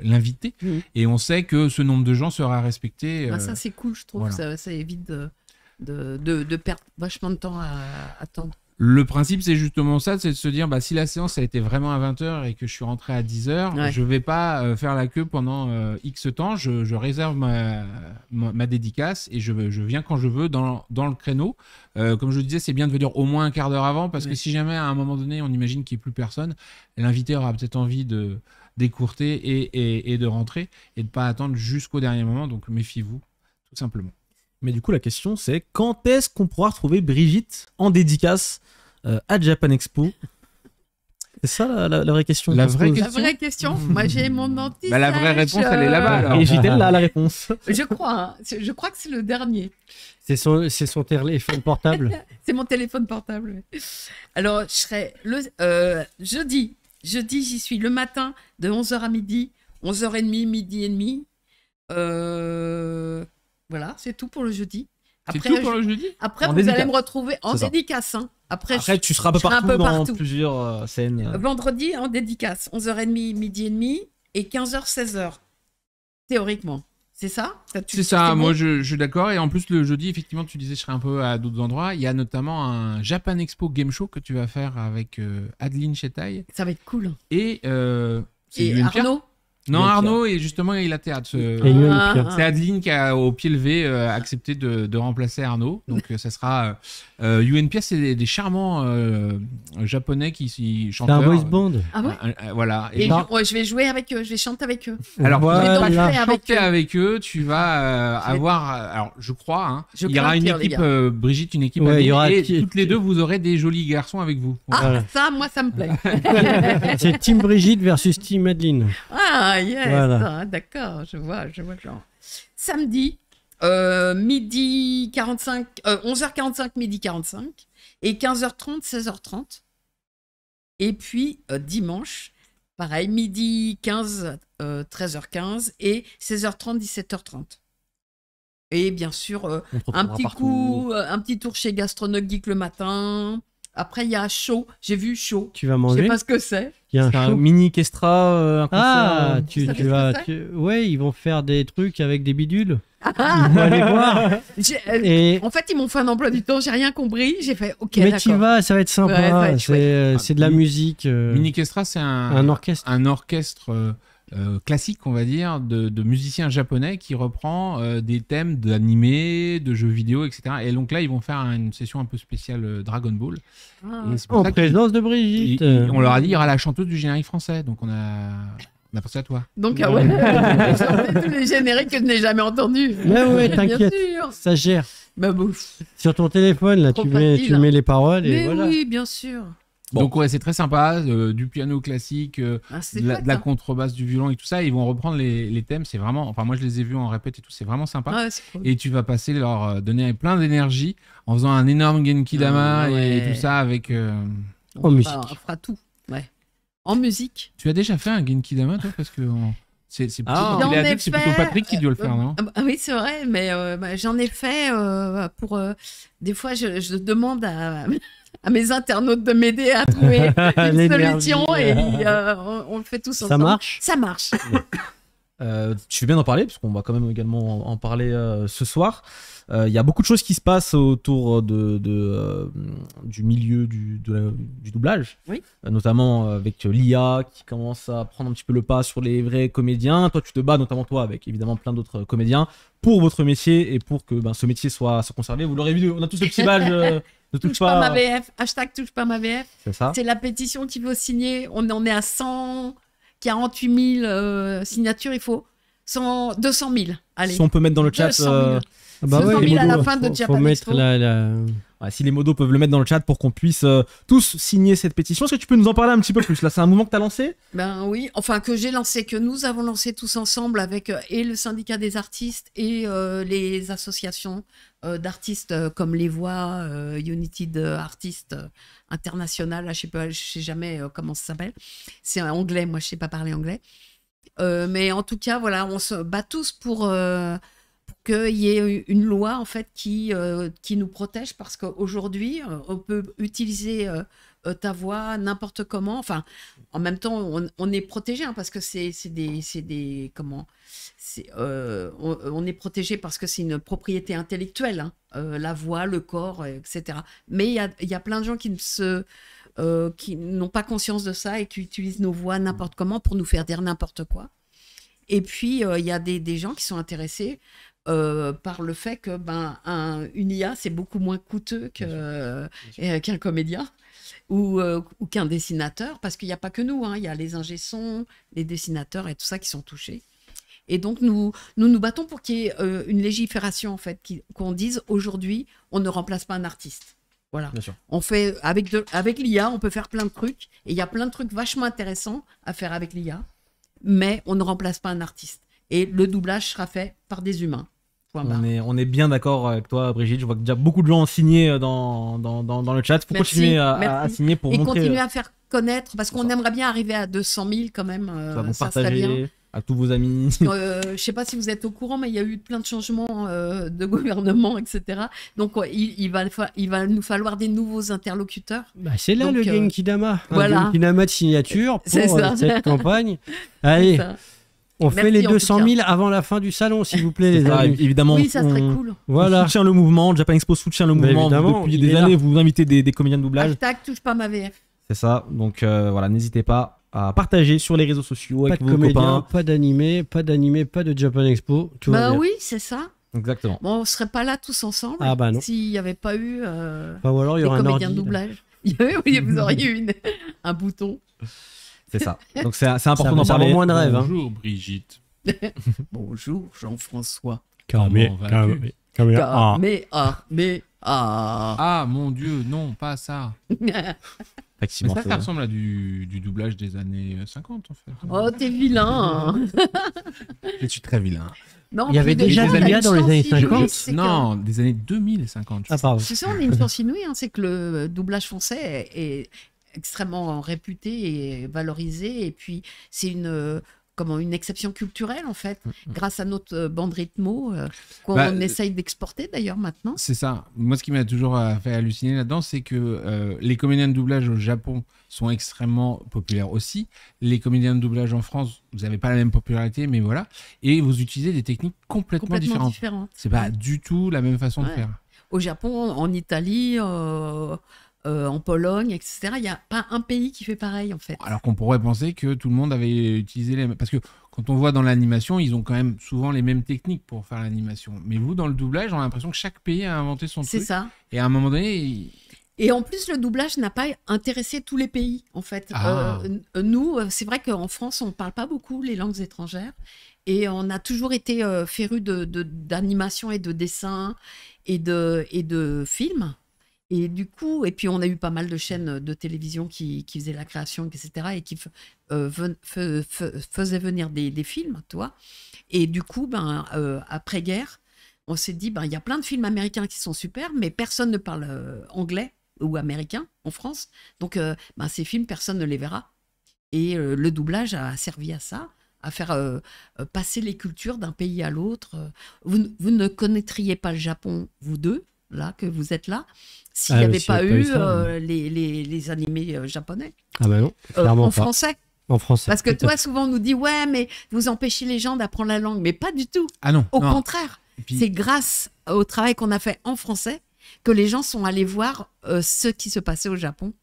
l'invité. Et on sait que ce nombre de gens sera respecté. Ça, c'est cool, je trouve. Voilà. Ça évite de perdre vachement de temps à attendre. Le principe, c'est justement ça, c'est de se dire, si la séance a été vraiment à 20h et que je suis rentré à 10h, je vais pas faire la queue pendant X temps, je réserve ma dédicace et je viens quand je veux dans le créneau. Comme je le disais, c'est bien de venir au moins un quart d'heure avant, parce que si jamais à un moment donné, on imagine qu'il n'y ait plus personne, l'invité aura peut-être envie d'écourter et de rentrer et de pas attendre jusqu'au dernier moment, donc méfiez-vous, tout simplement. Mais du coup, la question, c'est quand est-ce qu'on pourra retrouver Brigitte en dédicace à Japan Expo? C'est ça la vraie question. La vraie question. Moi, j'ai mon dentiste. La vraie réponse, elle est là-bas. Alors. Et Brigitte, là, la réponse. Je crois que c'est le dernier. C'est son téléphone portable. C'est mon téléphone portable. Alors, je serai jeudi. Jeudi, j'y suis le matin de 11h à midi, 11h30, midi et demi. Voilà, c'est tout pour le jeudi. Après, c'est tout pour le jeudi. Après, vous allez me retrouver en dédicace. Hein. Après, tu seras un peu partout dans plusieurs scènes. Vendredi, en dédicace. 11h30, midi et demi et 15h, 16h. Théoriquement. C'est ça? C'est ça, moi je suis d'accord. Et en plus, le jeudi, effectivement, tu disais je serai un peu à d'autres endroits. Il y a notamment un Japan Expo Game Show que tu vas faire avec Adeline Chetaille. Ça va être cool. Et Arnaud? Non, Arnaud, et justement, il a théâtre. C'est Adeline qui a, au pied levé, accepté de remplacer Arnaud. Donc, ça sera... UNPS, c'est des charmants japonais qui chantent. C'est un voice band. Ah ouais voilà. Et je vais jouer avec eux, je vais chanter avec eux. Alors, voilà. tu vas chanter avec eux, tu vas avoir... Alors, je crois, il y aura une équipe, Brigitte, une équipe et toutes les deux, vous aurez des jolis garçons avec vous. Ah, ça, moi, ça me plaît. C'est Team Brigitte versus Team Adeline. Ah, yes, voilà. D'accord, je vois le genre. Samedi, midi 45, 11h45, midi 45, et 15h30, 16h30. Et puis, dimanche, pareil, midi 15, 13h15, et 16h30, 17h30. Et bien sûr, un petit tour chez Gastronoc Geek le matin. Après, il y a Show. J'ai vu Show. Tu vas manger? Je sais pas ce que c'est. Il y a un mini Kestra, un concert. Ah, tu vas. Ouais, ils vont faire des trucs avec des bidules. Ils vont aller voir. En fait, ils m'ont fait un emploi du temps. J'ai rien compris. J'ai fait OK. Mais tu vas, ça va être sympa. Ouais, c'est de la musique. Mini Kestra, c'est un orchestre. Un orchestre. Classique, on va dire, de musiciens japonais qui reprend des thèmes d'animé, de jeux vidéo, etc. Et donc là, ils vont faire une session un peu spéciale Dragon Ball. En présence de Brigitte. On leur a dit, il y aura la chanteuse du générique français. Donc on a pensé à toi. Donc, tous les génériques que je n'ai jamais entendus. Mais ouais, t'inquiète, ça gère. Bah, sur ton téléphone, là, tu mets les paroles et voilà. Oui, bien sûr. Bon. Donc ouais, c'est très sympa, du piano classique, de la contrebasse, du violon et tout ça. Ils vont reprendre les thèmes, c'est vraiment... Enfin, moi, je les ai vus en répète et tout, c'est vraiment sympa. Ouais, c'est cool. Et tu vas passer, leur donner plein d'énergie en faisant un énorme Genki Dama et tout ça avec... En musique. On fera tout, ouais. En musique. Tu as déjà fait un Genki Dama, toi? Parce que... C'est plutôt Patrick qui doit le faire, non? Oui, c'est vrai, mais j'en ai fait pour... des fois, je demande à mes internautes de m'aider à trouver une solution et on le fait tous ensemble. Ça marche? Ça marche. Tu fais bien d'en parler, parce qu'on va quand même également en parler ce soir. Il y a beaucoup de choses qui se passent autour du milieu du doublage, oui. Notamment avec l'IA qui commence à prendre un petit peu le pas sur les vrais comédiens. Toi, tu te bats, notamment toi, avec évidemment plein d'autres comédiens, pour votre métier et pour que ce métier soit conservé. Vous l'aurez vu, on a tous le petit badge... Touche pas ma VF, #touche pas ma VF. C'est ça. C'est la pétition qu'il faut signer. On est à 148 000 signatures. Il faut 200 000. Allez. Si on peut mettre dans le chat. 200 000 à la fin de Japan Expo. Ouais, si les modos peuvent le mettre dans le chat pour qu'on puisse tous signer cette pétition. Est-ce que tu peux nous en parler un petit peu plus? Là, c'est un mouvement que tu as lancé? Ben oui, enfin que j'ai lancé, que nous avons lancé tous ensemble avec et le syndicat des artistes et les associations d'artistes comme Les Voix, United Artists International, là, je sais jamais comment ça s'appelle. C'est en anglais, moi je sais pas parler anglais. Mais en tout cas, voilà, on se bat tous pour qu'il y ait une loi en fait qui nous protège, parce qu'aujourd'hui on peut utiliser ta voix n'importe comment. Enfin, en même temps, on est protégé, hein, parce que on est protégé parce que c'est une propriété intellectuelle, hein, la voix, le corps, etc. Mais il y a plein de gens qui n'ont pas conscience de ça et qui utilisent nos voix n'importe comment pour nous faire dire n'importe quoi. Et puis, il y a des gens qui sont intéressés par le fait que une IA, c'est beaucoup moins coûteux qu'un comédien ou qu'un dessinateur, parce qu'il n'y a pas que nous, hein, il y a les ingé sons, les dessinateurs et tout ça qui sont touchés. Et donc, nous battons pour qu'il y ait une légifération, en fait, qu'on dise aujourd'hui, on ne remplace pas un artiste. Voilà. Bien sûr. On fait, avec l'IA, on peut faire plein de trucs, et il y a plein de trucs vachement intéressants à faire avec l'IA, mais on ne remplace pas un artiste. Et le doublage sera fait par des humains. On est bien d'accord avec toi, Brigitte. Je vois que déjà beaucoup de gens ont signé dans le chat. Il faut continuer à signer pour montrer. Et continuer à faire connaître, parce qu'on aimerait bien arriver à 200 000 quand même. Ça serait bien. À tous vos amis. Je ne sais pas si vous êtes au courant, mais il y a eu plein de changements de gouvernement, etc. Donc, il va nous falloir des nouveaux interlocuteurs. C'est là. Donc, le Genkidama. Voilà. Un Genkidama de signature pour cette campagne. Allez. On fait les 200 000 avant la fin du salon, s'il vous plaît, les amis. Évidemment, oui, ça serait cool. Voilà. On soutient le mouvement. Japan Expo soutient le mouvement. Depuis des années, vous invitez des comédiens de doublage. Hashtag touche pas ma VF. C'est ça. Donc voilà, n'hésitez pas à partager sur les réseaux sociaux avec vos copains. Pas d'animé, pas de Japan Expo. Tout va bien. Oui, c'est ça. Exactement. Bon, on serait pas là tous ensemble s'il n'y avait pas eu ou alors, il y des aura comédiens de doublage. Oui, vous auriez eu un bouton. C'est ça. Donc c'est important d'en parler. Moins de rêve. Bonjour Brigitte. Bonjour Jean-François. Ah mon Dieu, non, pas ça. Effectivement, ça ressemble à du doublage des années 50 en fait. Oh, t'es vilain. Je suis très vilain. Non, il y avait déjà des IA dans les années 50. Non, des années 2050. Ah pardon. Tu sais, on a une chance inouïe, hein, c'est que le doublage français est extrêmement réputé et valorisé, et puis c'est une exception culturelle en fait, grâce à notre bande rythmo qu'on essaye d'exporter d'ailleurs maintenant. C'est ça. Moi, ce qui m'a toujours fait halluciner là-dedans, c'est que les comédiens de doublage au Japon sont extrêmement populaires aussi. Les comédiens de doublage en France, vous n'avez pas la même popularité, mais voilà. Et vous utilisez des techniques complètement différentes. C'est pas du tout la même façon de faire. Au Japon, en Italie, en Pologne, etc. Il n'y a pas un pays qui fait pareil, en fait. Alors qu'on pourrait penser que tout le monde avait utilisé les mêmes... Parce que quand on voit dans l'animation, ils ont quand même souvent les mêmes techniques pour faire l'animation. Mais vous, dans le doublage, on a l'impression que chaque pays a inventé son truc. C'est ça. Et à un moment donné... Et en plus, le doublage n'a pas intéressé tous les pays, en fait. Nous, c'est vrai qu'en France, on ne parle pas beaucoup les langues étrangères. Et on a toujours été férus d'animation et de dessin et de films. Et du coup, et puis on a eu pas mal de chaînes de télévision qui faisaient la création, etc. et qui faisaient venir des films, tu vois. Et du coup, après-guerre, on s'est dit, il y a plein de films américains qui sont super, mais personne ne parle anglais ou américain en France. Donc, ces films, personne ne les verra. Et le doublage a servi à ça, à faire passer les cultures d'un pays à l'autre. Vous ne connaîtriez pas le Japon, vous deux, là, que vous êtes là, s'il n'y avait pas eu les animés japonais. Ah bah non, clairement en français. En français. Parce que toi, souvent, on nous dit, ouais, mais vous empêchez les gens d'apprendre la langue. Mais pas du tout. Ah non. Au contraire. Puis... C'est grâce au travail qu'on a fait en français que les gens sont allés voir ce qui se passait au Japon.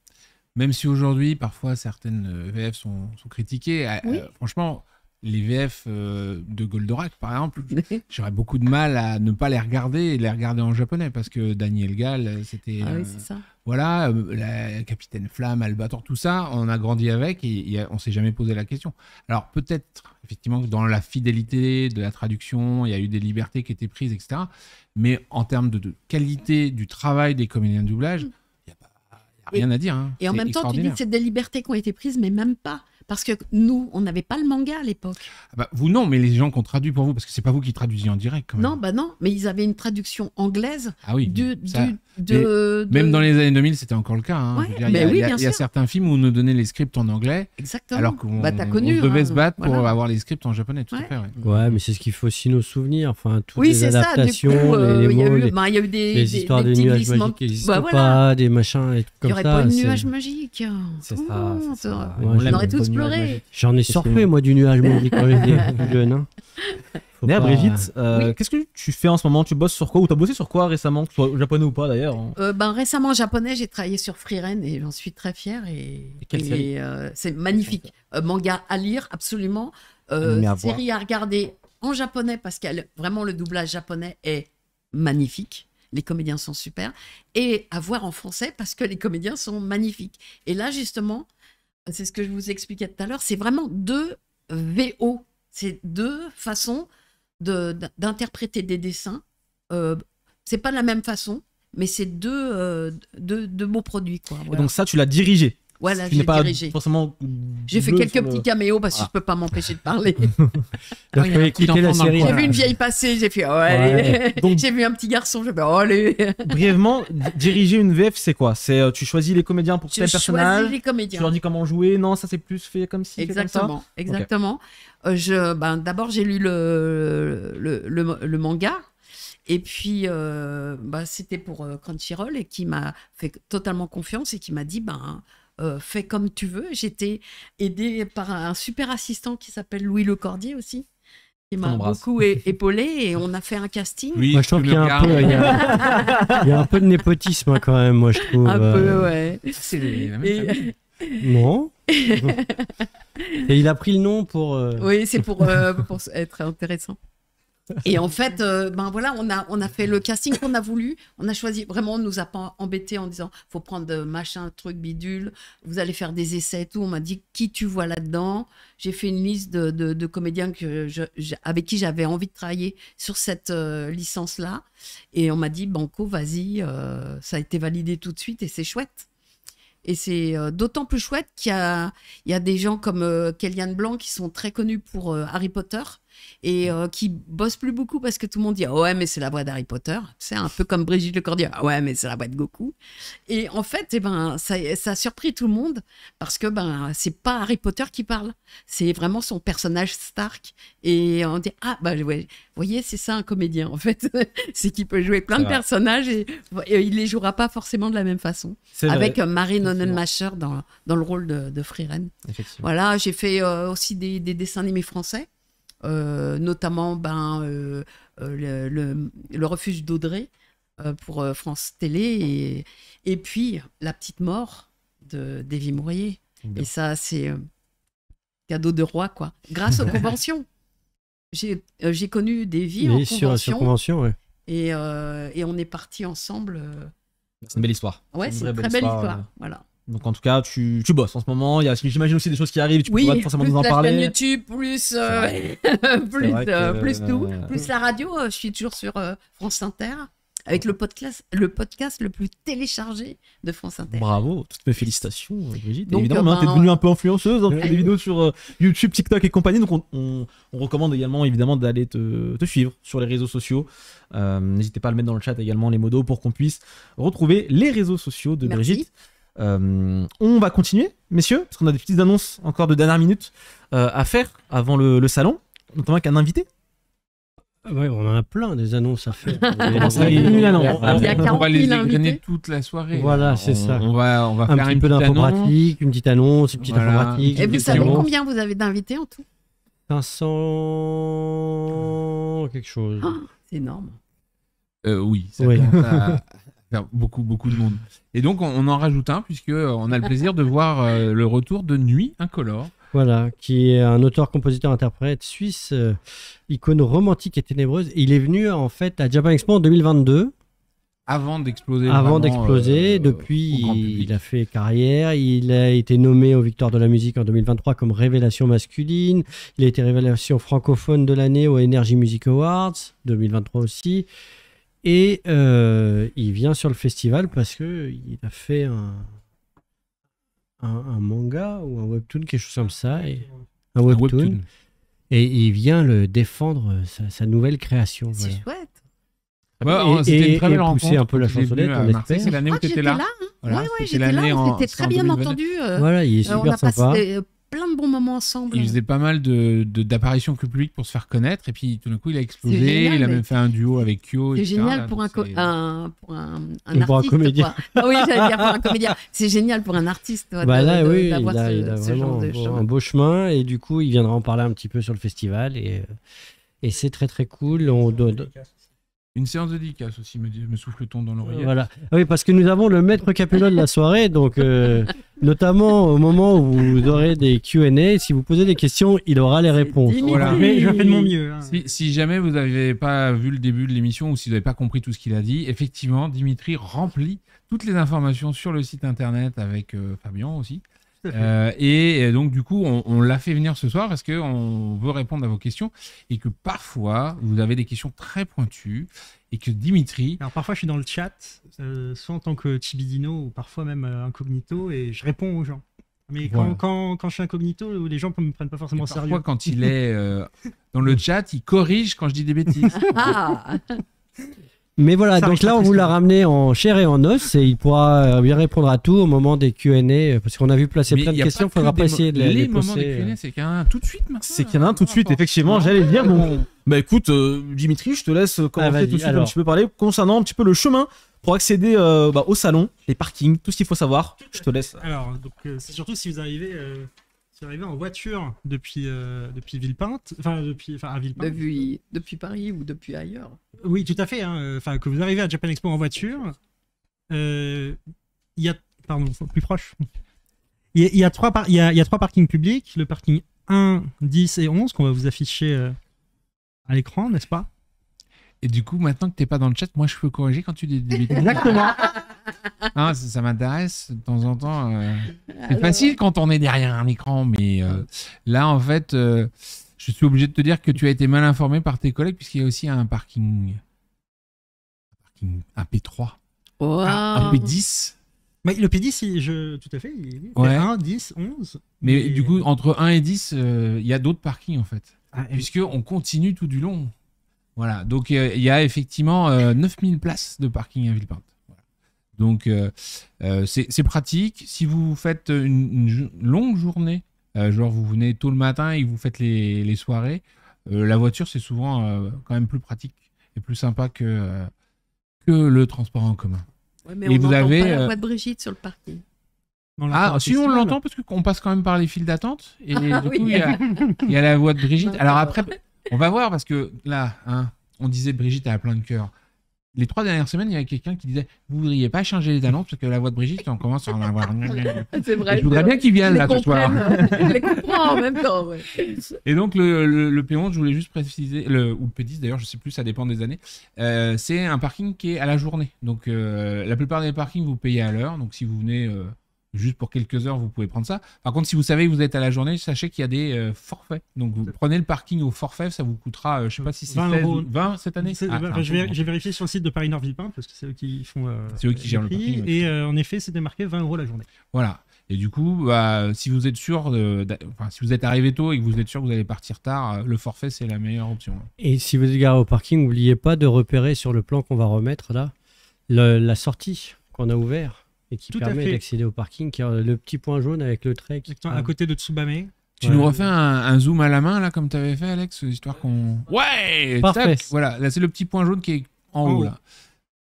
Même si aujourd'hui, parfois, certaines VF sont critiquées. Oui. Franchement... Les VF de Goldorak, par exemple, j'aurais beaucoup de mal à ne pas les regarder et les regarder en japonais parce que Daniel Gall, c'était... Ah oui, c'est ça. Voilà, la Capitaine Flamme, Albator, tout ça, on a grandi avec et on ne s'est jamais posé la question. Alors peut-être, effectivement, que dans la fidélité de la traduction, il y a eu des libertés qui étaient prises, etc. Mais en termes de qualité du travail des comédiens de doublage, il n'y a rien à dire. Hein. Et en même temps, tu dis que c'est des libertés qui ont été prises, mais même pas. parce que nous, on n'avait pas le manga à l'époque. Ah bah, vous non, mais les gens qui ont traduit pour vous, parce que c'est pas vous qui traduisiez en direct quand même. Non, bah non, mais ils avaient une traduction anglaise. Ah oui. Même Même dans les années 2000, c'était encore le cas. Hein. Ouais, Je veux dire, mais oui, bien il y a sûr. certains films où on nous donnait les scripts en anglais, Exactement. alors qu'on Bah, t'as connu, on devait hein, se battre pour voilà. avoir les scripts en japonais, tout à Ouais. fait. Ouais. Ouais, mais c'est ce qui fait aussi nos souvenirs. Enfin, toutes Oui, les c'est ça. Du adaptations, coup, les il y a mots, eu, les, bah, il y a eu des les histoires de petits nuages glissements. magiques qui n'existent Bah, voilà. pas, des machins et tout Il n'y comme aurait ça. pas eu de c'est- nuages magiques. C'est Oh, ça. C'est ça. Ouais, On on l'aime, aurait le tous nuage pleuré. magique. J'en ai surfé, moi, du nuage magique quand j'étais plus jeune. Hein. Faut D'ailleurs, pas- Brigitte, Oui. qu'est-ce que tu fais en ce moment? Tu bosses sur quoi? Ou t'as bossé sur quoi récemment? Que ce soit japonais ou pas d'ailleurs, hein. Ben, récemment, en japonais, j'ai travaillé sur Frieren et j'en suis très fière. Et quelle série? c'est magnifique. Manga à lire, absolument. Animé à voir. Série à regarder en japonais parce que vraiment le doublage japonais est magnifique. Les comédiens sont super. Et à voir en français parce que les comédiens sont magnifiques. Et là, justement, c'est ce que je vous expliquais tout à l'heure, c'est vraiment deux VO. C'est deux façons d'interpréter des dessins. C'est pas de la même façon, mais c'est deux beaux produits. Quoi. Et Voilà. donc ça, tu l'as dirigé. Voilà, Tu j'ai n'es pas dirigé. forcément. J'ai fait bleu quelques sur le- petits caméos parce que Ah. je peux pas m'empêcher de parler. Donc, Ah oui, il y a un fallait petit écouter la enfant dans le série. coin. J'ai vu une vieille passer, j'ai fait oh, allez. Ouais. Donc- J'ai vu un petit garçon, j'ai fait oh, allez. Brièvement, diriger une VF, c'est quoi? C'est tu choisis les comédiens pour Je tel personnage. choisis les Tu leur comédiens. dis comment jouer. Non, ça c'est plus fait comme ci. fait comme ça. Exactement, exactement. D'abord j'ai lu le manga. Et puis, c'était pour Crunchyroll et qui m'a fait totalement confiance et qui m'a dit, fais comme tu veux. J'étais aidée par un super assistant qui s'appelle Louis Lecordier aussi, qui On m'a l'embrasse. beaucoup épaulé et on a fait un casting. Oui, Moi, je trouve tu qu'il y a me un peu, regardes. il y a un peu de népotisme hein, quand même, moi, je trouve. Un peu, ouais. C'est la même famille. Non. Et il a pris le nom pour. Oui, c'est pour être intéressant. Et en fait, voilà, on a fait le casting qu'on a voulu. On a choisi, vraiment, on nous a pas embêtés en disant, faut prendre machin, truc, bidule. Vous allez faire des essais et tout. On m'a dit, qui tu vois là-dedans? J'ai fait une liste de comédiens avec qui j'avais envie de travailler sur cette licence-là. Et on m'a dit, Banco, vas-y, ça a été validé tout de suite et c'est chouette. Et c'est d'autant plus chouette qu'il y a des gens comme Kellyanne Blanc qui sont très connus pour Harry Potter et qui bossent plus beaucoup parce que tout le monde dit ah ouais mais c'est la voix d'Harry Potter, c'est un peu comme Brigitte Lecordier, ah ouais mais c'est la voix de Goku. Et en fait ça a surpris tout le monde parce que c'est pas Harry Potter qui parle, c'est vraiment son personnage Stark et on dit ah ouais, vous voyez c'est ça un comédien en fait, c'est qu'il peut jouer plein C'est de vrai. personnages et il les jouera pas forcément de la même façon. C'est vrai. Avec Marie Nonnenmacher dans le rôle de Frieren. Effectivement. Voilà, j'ai fait aussi des dessins animés français, notamment le Refuge d'Audrey pour France Télé et puis La Petite Mort de d'Evie Mourier. Bien. Et ça, c'est cadeau de roi, quoi. Grâce aux conventions. J'ai connu des vies en Mais sur convention convention, ouais. et on est partis ensemble. C'est une belle histoire. Ouais, c'est vraie une très belle histoire. euh. Voilà. Donc en tout cas, tu bosses en ce moment. Il y a, j'imagine aussi des choses qui arrivent. Tu peux pas forcément plus nous en la parler. chaîne YouTube, plus, vrai. plus, vrai que, plus tout. Plus la radio, je suis toujours sur France Inter, avec le podcast le plus téléchargé de France Inter. Bravo, toutes mes félicitations, Brigitte. Et Donc, évidemment, t'es ben, devenue un peu influenceuse, hein, tu fais des vidéos sur YouTube, TikTok et compagnie. Donc on recommande également évidemment d'aller te suivre sur les réseaux sociaux. N'hésitez pas à le mettre dans le chat également, les modos, pour qu'on puisse retrouver les réseaux sociaux de Merci. Brigitte. On va continuer, messieurs, parce qu'on a des petites annonces encore de dernière minute à faire avant le salon, notamment avec un invité. Ouais, on en a plein des annonces à faire. ça, une annonce. Il y a 40 On va les 000 égrener invités. toute la soirée. Voilà, c'est ça. On va un faire petit une peu petite d'info annonce. pratique, une petite annonce, une petite Voilà. info pratique. Et une vous petite savez annonce. combien vous avez d'invités en tout? 500 quelque chose. Ah, c'est énorme. Oui, ça Oui. commence à faire beaucoup de monde. Et donc on en rajoute un puisque on a le plaisir de voir le retour de Nuit Incolore. Voilà, qui est un auteur-compositeur-interprète suisse, icône romantique et ténébreuse. Et il est venu en fait à Japan Expo en 2022. Avant d'exploser. Avant vraiment, d'exploser, au depuis, grand public. il a fait carrière. Il a été nommé aux Victoires de la musique en 2023 comme révélation masculine. Il a été révélation francophone de l'année aux Energy Music Awards 2023 aussi. Et il vient sur le festival parce que il a fait un manga ou un webtoon, quelque chose comme ça. Un webtoon. Et il vient le défendre sa nouvelle création. C'est Voilà. chouette. C'était une très belle pousser rencontre. un peu la Je l'ai chansonnette, vu à on Marseille, espère. c'est l'année où tu étais J'étais là. là. Voilà, Ouais, c'était j'étais l'année là. en- On s'était c'était très en bien 2022. entendu. Voilà, il est On super a passé sympa. plein de bons moments ensemble. Il faisait pas mal d'apparitions publiques pour se faire connaître et puis tout d'un coup il a explosé. C'est génial, Il a mais- même fait un duo avec Kyo. C'est etc. génial Là, pour donc un c'est- Pour un artiste. comédien. Quoi. Ah oui, j'allais dire pour un comédien. C'est génial pour un artiste quoi, Bah là, oui, il d'avoir a ce genre vraiment de choses. un beau chemin et du coup, il viendra en parler un petit peu sur le festival et c'est très très cool. Une séance de dédicace aussi, me souffle le ton dans l'oreille. Voilà. Oui, parce que nous avons le maître capello de la soirée, donc notamment au moment où vous aurez des Q&A, si vous posez des questions, il aura les réponses. Dimitri. Voilà. Je fais de mon mieux. hein. Si jamais vous n'avez pas vu le début de l'émission ou si vous n'avez pas compris tout ce qu'il a dit, effectivement, Dimitri remplit toutes les informations sur le site internet avec Fabien aussi. Tout à fait. Et donc, du coup, on l'a fait venir ce soir parce qu'on veut répondre à vos questions et que parfois, vous avez des questions très pointues et que Dimitri... Alors parfois je suis dans le chat, soit en tant que Tibidino ou parfois même incognito et je réponds aux gens. Mais Voilà. quand je suis incognito, les gens ne me prennent pas forcément au Parfois, sérieux. quand il est dans le chat, il corrige quand je dis des bêtises. Ah, Mais voilà, Ça donc arrive là, pas on très vous l'a souvent. ramené en chair et en os et il pourra bien répondre à tout au moment des Q&A parce qu'on a vu placer Mais plein il de y a questions, il pas faudra que pas des essayer de les les moments des poser. Q&A, c'est qu'il y en a un tout de suite maintenant. C'est qu'il y en a un tout de suite, effectivement, j'allais le dire. Donc, bah écoute, Dimitri, je te laisse commencer vas-y, tout de suite alors. un petit peu parler concernant un petit peu le chemin pour accéder au salon, les parkings, tout ce qu'il faut savoir. Je te laisse. Alors, donc, c'est surtout si vous arrivez en voiture depuis Villepinte, enfin à Villepinte. depuis Paris ou depuis ailleurs. Oui, tout à fait. Enfin, que vous arrivez à Japan Expo en voiture, il y a, pardon, plus proche. Il y a trois parkings publics, le parking 1, 10 et 11 qu'on va vous afficher à l'écran, n'est-ce pas? Et du coup, maintenant que t'es pas dans le chat, moi je peux corriger quand tu dis des bêtises. Exactement. Ah, ça m'intéresse de temps en temps. C'est facile quand on est derrière un écran, mais là en fait, je suis obligé de te dire que tu as été mal informé par tes collègues puisqu'il y a aussi un parking un P3, Wow. un P10. Mais le P10, tout à fait, il Ouais. y a 1, 10, 11. Mais du coup, entre 1 et 10, il y a d'autres parkings en fait. Ah, Puisqu'on continue tout du long. Voilà, donc il y a effectivement 9000 places de parking à Villepinte. Voilà. Donc c'est pratique. Si vous faites une longue journée, genre vous venez tôt le matin et que vous faites les soirées, la voiture c'est souvent quand même plus pratique et plus sympa que le transport en commun. Ouais, mais Et on vous n'entend avez, pas la voix de Brigitte sur le parking. on l'entend Ah, au sinon on festival. l'entend parce qu'on passe quand même par les files d'attente. Et du oui. coup, il y a la voix de Brigitte. Alors D'accord. après, on va voir parce que là, hein, on disait Brigitte elle a plein de cœur. Les 3 dernières semaines, il y avait quelqu'un qui disait vous voudriez pas changer les annonces parce que la voix de Brigitte, on commence à en avoir. C'est vrai. Je voudrais bien qu'il vienne là ce soir. Je les comprends en même temps. Ouais. Et donc le P11, je voulais juste préciser, ou le P10 d'ailleurs, je sais plus, ça dépend des années. C'est un parking qui est à la journée. Donc la plupart des parkings vous payez à l'heure. Donc si vous venez juste pour quelques heures, vous pouvez prendre ça. Par contre, si vous savez que vous êtes à la journée, sachez qu'il y a des forfaits. Donc vous prenez le parking au forfait, ça vous coûtera, je sais pas si c'est 20 16 euros. ou 20 cette année. C'est- Ah, bah, c'est un peu j'ai vérifié sur le site de Paris Nord Villepinte parce que c'est eux qui font. C'est eux qui gèrent le prix, parking, ouais. Et en effet, c'était marqué 20 € la journée. Voilà. Et du coup, bah, si vous êtes sûr, si vous êtes arrivé tôt et que vous êtes sûr que vous allez partir tard, le forfait c'est la meilleure option. Et si vous êtes garé au parking, n'oubliez pas de repérer sur le plan qu'on va remettre là, la sortie qu'on a ouvert et qui Tout à permet fait. d'accéder au parking, qui a le petit point jaune avec le trait qui Exactement, à côté de Tsubame. Tu Ouais. nous refais un zoom à la main, là, comme tu avais fait, Alex, histoire qu'on... Ouais. Parfait. Tac, voilà, là, c'est le petit point jaune qui est en En haut, haut. là.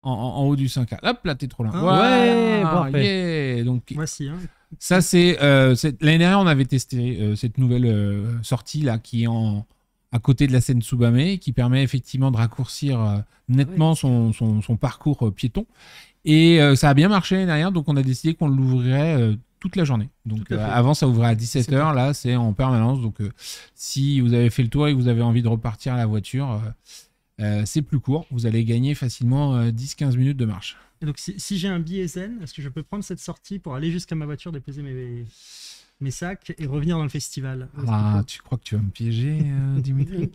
En haut du 5A. Hop, là, t'es trop loin. Ah, ouais, parfait. yeah. Donc, Voici. Hein. ça, c'est... l'année dernière, on avait testé cette nouvelle sortie, là, qui est à côté de la scène Tsubame, qui permet effectivement de raccourcir nettement son parcours piéton. Et ça a bien marché l'année dernière, donc on a décidé qu'on l'ouvrirait toute la journée. Donc Tout à fait. avant, ça ouvrait à 17h, là, c'est en permanence. Donc si vous avez fait le tour et que vous avez envie de repartir à la voiture, c'est plus court. Vous allez gagner facilement 10-15 minutes de marche. Et donc, si j'ai un billet zen, est-ce que je peux prendre cette sortie pour aller jusqu'à ma voiture, déposer mes sacs et revenir dans le festival? Ah, tu crois que tu vas me piéger, Dimitri?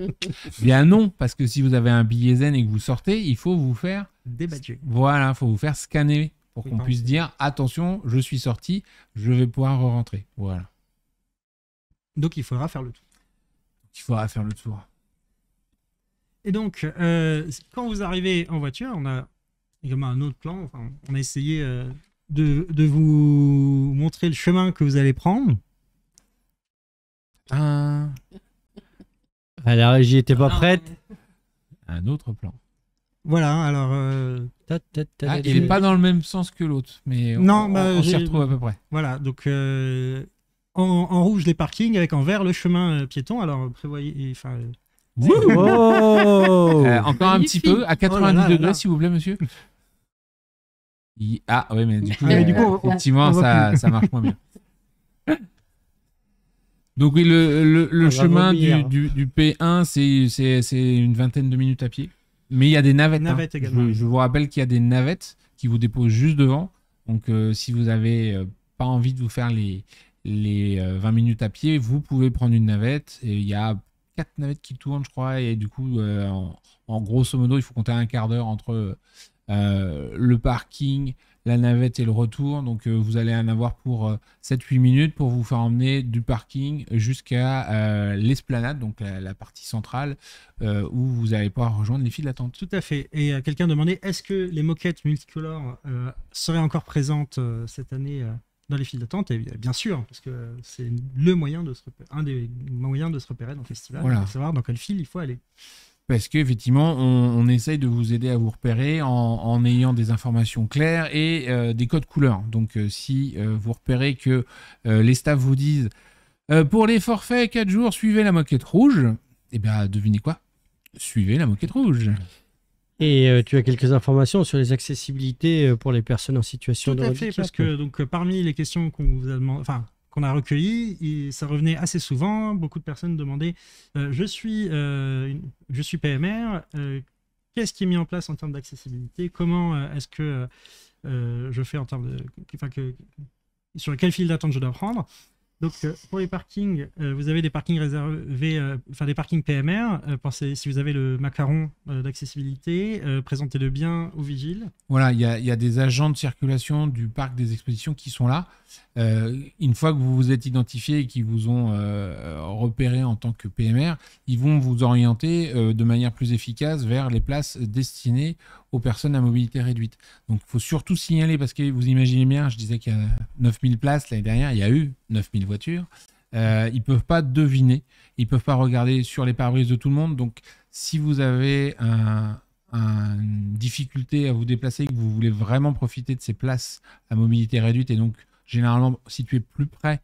Bien non, parce que si vous avez un billet zen et que vous sortez, il faut vous faire... Des badges. Voilà, il faut vous faire scanner pour Oui, qu'on pardon. puisse dire attention, je suis sorti, je vais pouvoir rentrer. Voilà. Donc il faudra faire le tour. Il faudra faire le tour. Et donc, quand vous arrivez en voiture, on a également un autre plan. Enfin, on a essayé de vous montrer le chemin que vous allez prendre. Un La régie était pas prête. autre plan. Voilà, alors... Il n'est pas dans le même sens que l'autre, mais Non, on s'y retrouve à peu près. Voilà, donc en rouge les parkings, avec en vert le chemin piéton. Alors prévoyez... Enfin, Encore un petit peu, à 90 degrés, s'il vous plaît, monsieur. Ah, oui, mais du coup, mais du coup, effectivement, on voit ça marche moins bien. Donc, oui, le chemin du P1, c'est une vingtaine de minutes à pied. Mais il y a des navettes. Également. Je vous rappelle qu'il y a des navettes qui vous déposent juste devant. Donc, si vous n'avez pas envie de vous faire les 20 minutes à pied, vous pouvez prendre une navette. Et il y a 4 navettes qui tournent, je crois. Et du coup, en grosso modo, il faut compter un quart d'heure entre le parking, la navette et le retour. Donc, vous allez en avoir pour 7-8 minutes pour vous faire emmener du parking jusqu'à l'esplanade, donc la partie centrale, où vous allez pouvoir rejoindre les files d'attente. Tout à fait. Et quelqu'un demandait, est-ce que les moquettes multicolores seraient encore présentes cette année dans les files d'attente? Et bien sûr, parce que c'est le moyen de un des moyens de se repérer dans le festival, de savoir dans quelle file il faut aller. Parce qu'effectivement, on essaye de vous aider à vous repérer en ayant des informations claires et des codes couleurs. Donc, si vous repérez que les staffs vous disent pour les forfaits 4 jours, suivez la moquette rouge, eh bien, devinez quoi? Suivez la moquette rouge. Et tu as quelques informations sur les accessibilités pour les personnes en situation de handicap. Tout à fait, parce que donc, parmi les questions qu'on vous a demandé, qu'on a recueillies, ça revenait assez souvent. Beaucoup de personnes demandaient je suis PMR, qu'est-ce qui est mis en place en termes d'accessibilité? Comment est-ce que je fais en termes de... sur quelle file d'attente je dois prendre? Donc, pour les parkings, vous avez des parkings réservés, des parkings PMR. Pensez, si vous avez le macaron d'accessibilité, présentez-le bien aux vigiles. Voilà, il y a des agents de circulation du parc des expositions qui sont là. Une fois que vous vous êtes identifié et qu'ils vous ont repéré en tant que PMR, ils vont vous orienter de manière plus efficace vers les places destinées aux personnes à mobilité réduite. Donc, il faut surtout signaler, parce que vous imaginez bien, je disais qu'il y a 9000 places l'année dernière, il y a eu 9000 voitures. Ils ne peuvent pas deviner, ils ne peuvent pas regarder sur les pare-brises de tout le monde. Donc, si vous avez une difficulté à vous déplacer, que vous voulez vraiment profiter de ces places à mobilité réduite et donc généralement situées plus près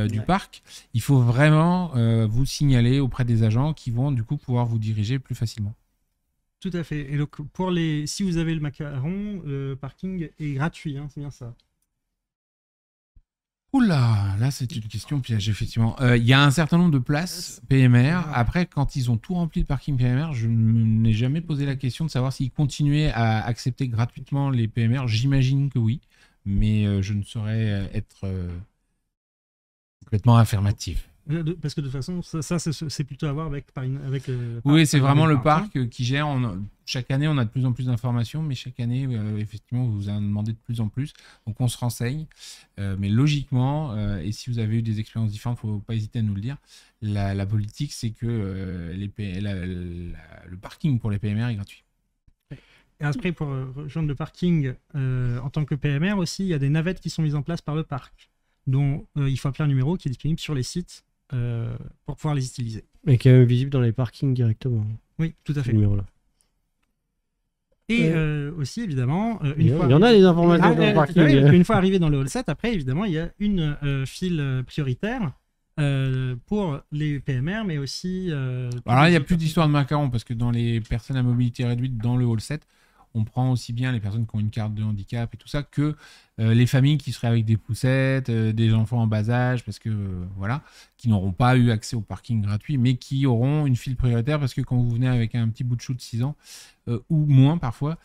du parc, il faut vraiment vous signaler auprès des agents qui vont du coup pouvoir vous diriger plus facilement. Tout à fait. Et donc, si vous avez le macaron, le parking est gratuit, hein, c'est bien ça. Oula, là c'est une question piège, effectivement. Il y a un certain nombre de places PMR. Après, quand ils ont tout rempli le parking PMR, je n'ai jamais posé la question de savoir s'ils continuaient à accepter gratuitement les PMR. J'imagine que oui, mais je ne saurais être complètement affirmatif. Parce que de toute façon, ça c'est plutôt à voir avec oui, c'est vraiment le parc qui gère. Chaque année, on a de plus en plus d'informations, mais chaque année, effectivement, vous vous en demandez de plus en plus. Donc, on se renseigne. Mais logiquement, et si vous avez eu des expériences différentes, il ne faut pas hésiter à nous le dire. La politique, c'est que le parking pour les PMR est gratuit. Et après, pour rejoindre le parking, en tant que PMR aussi, il y a des navettes qui sont mises en place par le parc, dont il faut appeler un numéro qui est disponible sur les sites pour pouvoir les utiliser. Et qui est visible dans les parkings directement. Oui, tout à fait. Ce numéro-là. Et aussi, évidemment, il y en a des informations dans le parking. Une fois arrivé dans le hall 7, après, évidemment, il y a une file prioritaire pour les PMR, mais aussi... Alors là, il n'y a plus d'histoire de macaron, parce que dans les personnes à mobilité réduite, dans le hall 7, on prend aussi bien les personnes qui ont une carte de handicap et tout ça que les familles qui seraient avec des poussettes, des enfants en bas âge, parce que voilà, qui n'auront pas eu accès au parking gratuit, mais qui auront une file prioritaire, parce que quand vous venez avec un petit bout de chou de 6 ans, ou moins parfois,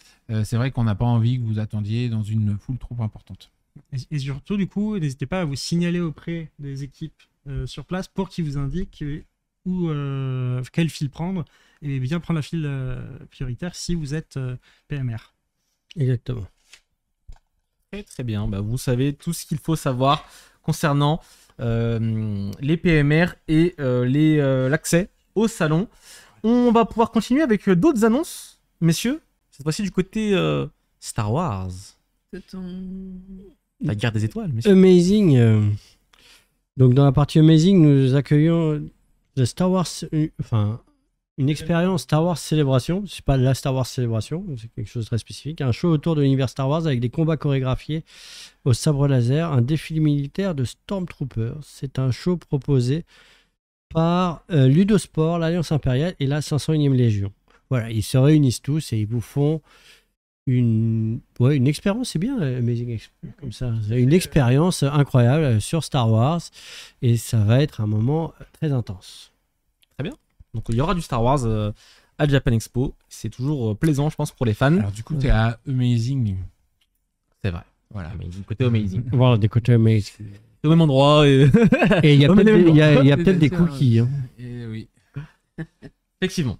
c'est vrai qu'on n'a pas envie que vous attendiez dans une foule trop importante. Et surtout, du coup, n'hésitez pas à vous signaler auprès des équipes sur place pour qu'ils vous indiquent quelle file prendre, et bien prendre la file prioritaire si vous êtes PMR. Exactement. Très bien, vous savez tout ce qu'il faut savoir concernant les PMR et l'accès au salon. On va pouvoir continuer avec d'autres annonces, messieurs. Cette fois-ci du côté Star Wars. La guerre des étoiles, messieurs. Amazing. Donc dans la partie Amazing, nous accueillons le Star Wars, une expérience Star Wars Célébration. C'est pas la Star Wars Célébration, c'est quelque chose de très spécifique. Un show autour de l'univers Star Wars avec des combats chorégraphiés au sabre laser, un défilé militaire de Stormtroopers. C'est un show proposé par Ludosport, l'Alliance Impériale et la 501e Légion. Voilà, ils se réunissent tous et ils vous font une expérience, c'est bien, Amazing comme ça. Une expérience incroyable sur Star Wars et ça va être un moment très intense. Très bien. Donc il y aura du Star Wars à Japan Expo. C'est toujours plaisant, je pense, pour les fans. Alors du coup, t'es à Amazing. C'est vrai. Voilà. Du côté Amazing. Voilà, des côtés Amazing. Au même endroit. Et il y a Ouais, peut-être des cookies. Hein. Et oui. effectivement.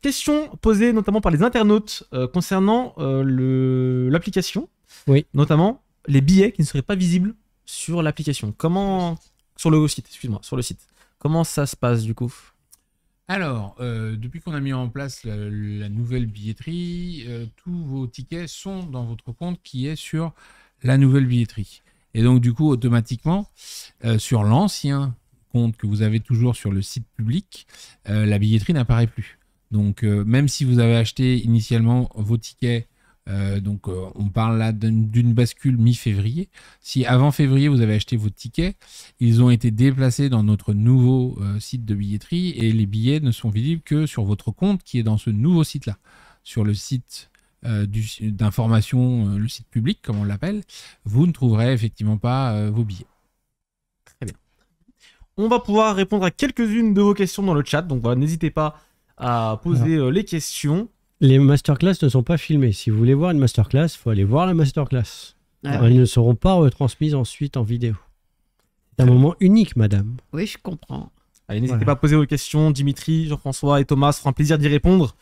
Question posée notamment par les internautes concernant l'application. Oui. Notamment les billets qui ne seraient pas visibles sur l'application. Comment... Sur le site, excuse-moi, sur le site. Comment ça se passe du coup? Alors, depuis qu'on a mis en place la nouvelle billetterie, tous vos tickets sont dans votre compte qui est sur la nouvelle billetterie. Et donc, du coup, automatiquement, sur l'ancien compte que vous avez toujours sur le site public, la billetterie n'apparaît plus. Donc, même si vous avez acheté initialement vos tickets, on parle là d'une bascule mi-février. Si avant février, vous avez acheté vos tickets, ils ont été déplacés dans notre nouveau site de billetterie et les billets ne sont visibles que sur votre compte qui est dans ce nouveau site-là. Sur le site d'information, le site public, comme on l'appelle, vous ne trouverez effectivement pas vos billets. Très bien. On va pouvoir répondre à quelques-unes de vos questions dans le chat. Donc voilà, n'hésitez pas à poser les questions. Les masterclass ne sont pas filmées. Si vous voulez voir une masterclass, il faut aller voir la masterclass. Elles ne seront pas retransmises ensuite en vidéo. C'est un moment unique, madame. Oui, je comprends. Allez, n'hésitez pas à poser vos questions. Dimitri, Jean-François et Thomas se feront un plaisir d'y répondre.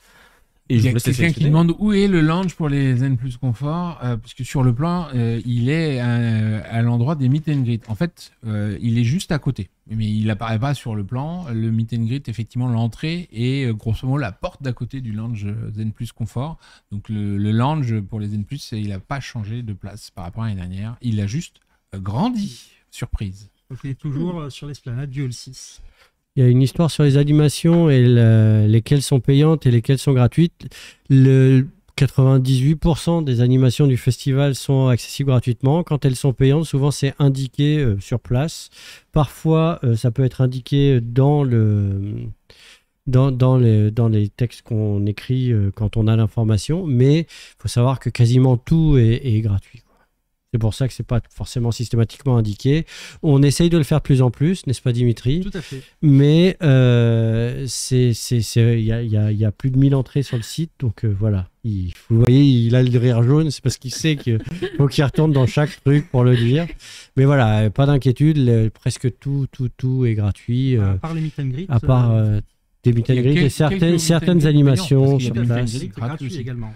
Et Il y je a vous laisse quelqu'un qui sélectionner. demande où est le lounge pour les Zen Plus Confort, parce que sur le plan, il est à l'endroit des meet and greet. En fait, il est juste à côté, mais il n'apparaît pas sur le plan. Le meet and greet, effectivement, l'entrée est grosso modo la porte d'à côté du lounge Zen Plus Confort. Donc le lounge pour les Zen Plus, il n'a pas changé de place par rapport à l'année dernière. Il a juste grandi. Surprise. Donc il est toujours sur l'esplanade du Hall 6. Il y a une histoire sur les animations et lesquelles sont payantes et lesquelles sont gratuites. Le 98% des animations du festival sont accessibles gratuitement. Quand elles sont payantes, souvent c'est indiqué sur place. Parfois, ça peut être indiqué dans les textes qu'on écrit quand on a l'information, mais il faut savoir que quasiment tout est gratuit. C'est pour ça que c'est pas forcément systématiquement indiqué. On essaye de le faire de plus en plus, n'est-ce pas Dimitri? Tout à fait. Mais il y a plus de 1000 entrées sur le site, donc voilà. Vous voyez, il a le rire jaune, c'est parce qu'il sait qu'il faut qu'il retourne dans chaque truc pour le dire. Mais voilà, pas d'inquiétude, presque tout est gratuit. À part les meet and greet. À part des meet and greet et certaines animations sur place. Gratuit également.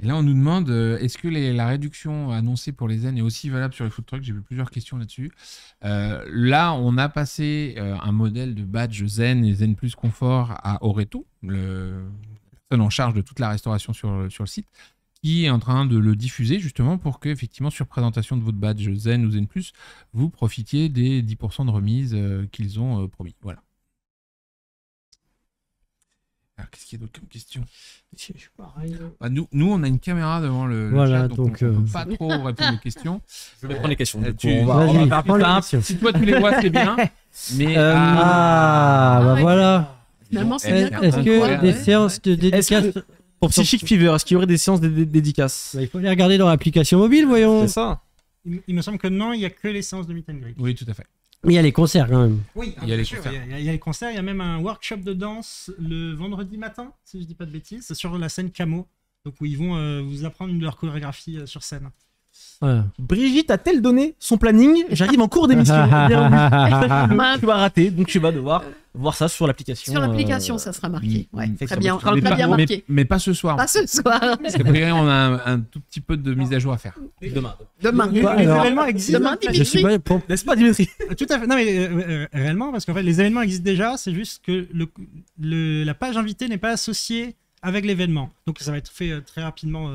Et là, on nous demande, est-ce que la réduction annoncée pour les Zen est aussi valable sur les food trucks? J'ai vu plusieurs questions là-dessus. Là, on a passé un modèle de badge Zen et Zen Plus Confort à Oreto, la personne en charge de toute la restauration sur le site, qui est en train de le diffuser justement pour que, effectivement, sur présentation de votre badge Zen ou Zen Plus, vous profitiez des 10% de remise qu'ils ont promis. Voilà. Alors, qu'est-ce qu'il y a d'autre comme question? Bah, nous, on a une caméra devant le voilà, chat, donc on ne peut pas trop répondre aux questions. Je vais prendre les questions. Vas-y, faire prends plus les simple. questions. Si toi, tu les vois, c'est bien. Mais bah voilà. Finalement, c'est bien Est-ce que incroyable, des ouais. séances de dédicaces... Pour Psychic Fever, est-ce qu'il y aurait des séances de dédicaces? Bah, il faut les regarder dans l'application mobile, voyons. C'est ça. Il me semble que non, il n'y a que les séances de meet and greet. oui, tout à fait. Mais il y a les concerts quand même. Oui, Il y a bien les sûr, concerts. il y a les concerts, il y a même un workshop de danse le vendredi matin, si je dis pas de bêtises, c'est sur la scène Camo, donc où ils vont vous apprendre leur chorégraphie sur scène. Ouais. Brigitte a-t-elle donné son planning? J'arrive en cours d'émission. Tu vas rater, donc tu vas devoir voir ça sur l'application. Sur l'application, ça sera marqué. Ouais, Fait que très ça bien, sera mais, très bien pas, marqué. mais pas ce soir. Pas ce soir. Parce qu'après, on a un tout petit peu de mise à jour à faire. Demain. Demain. Les alors, événements existent. Demain, Je suis pas pour... N'est-ce pas, Dimitri? Tout à fait. Non, mais réellement, parce qu'en fait, les événements existent déjà, c'est juste que la page invitée n'est pas associée avec l'événement. Donc ça va être fait très rapidement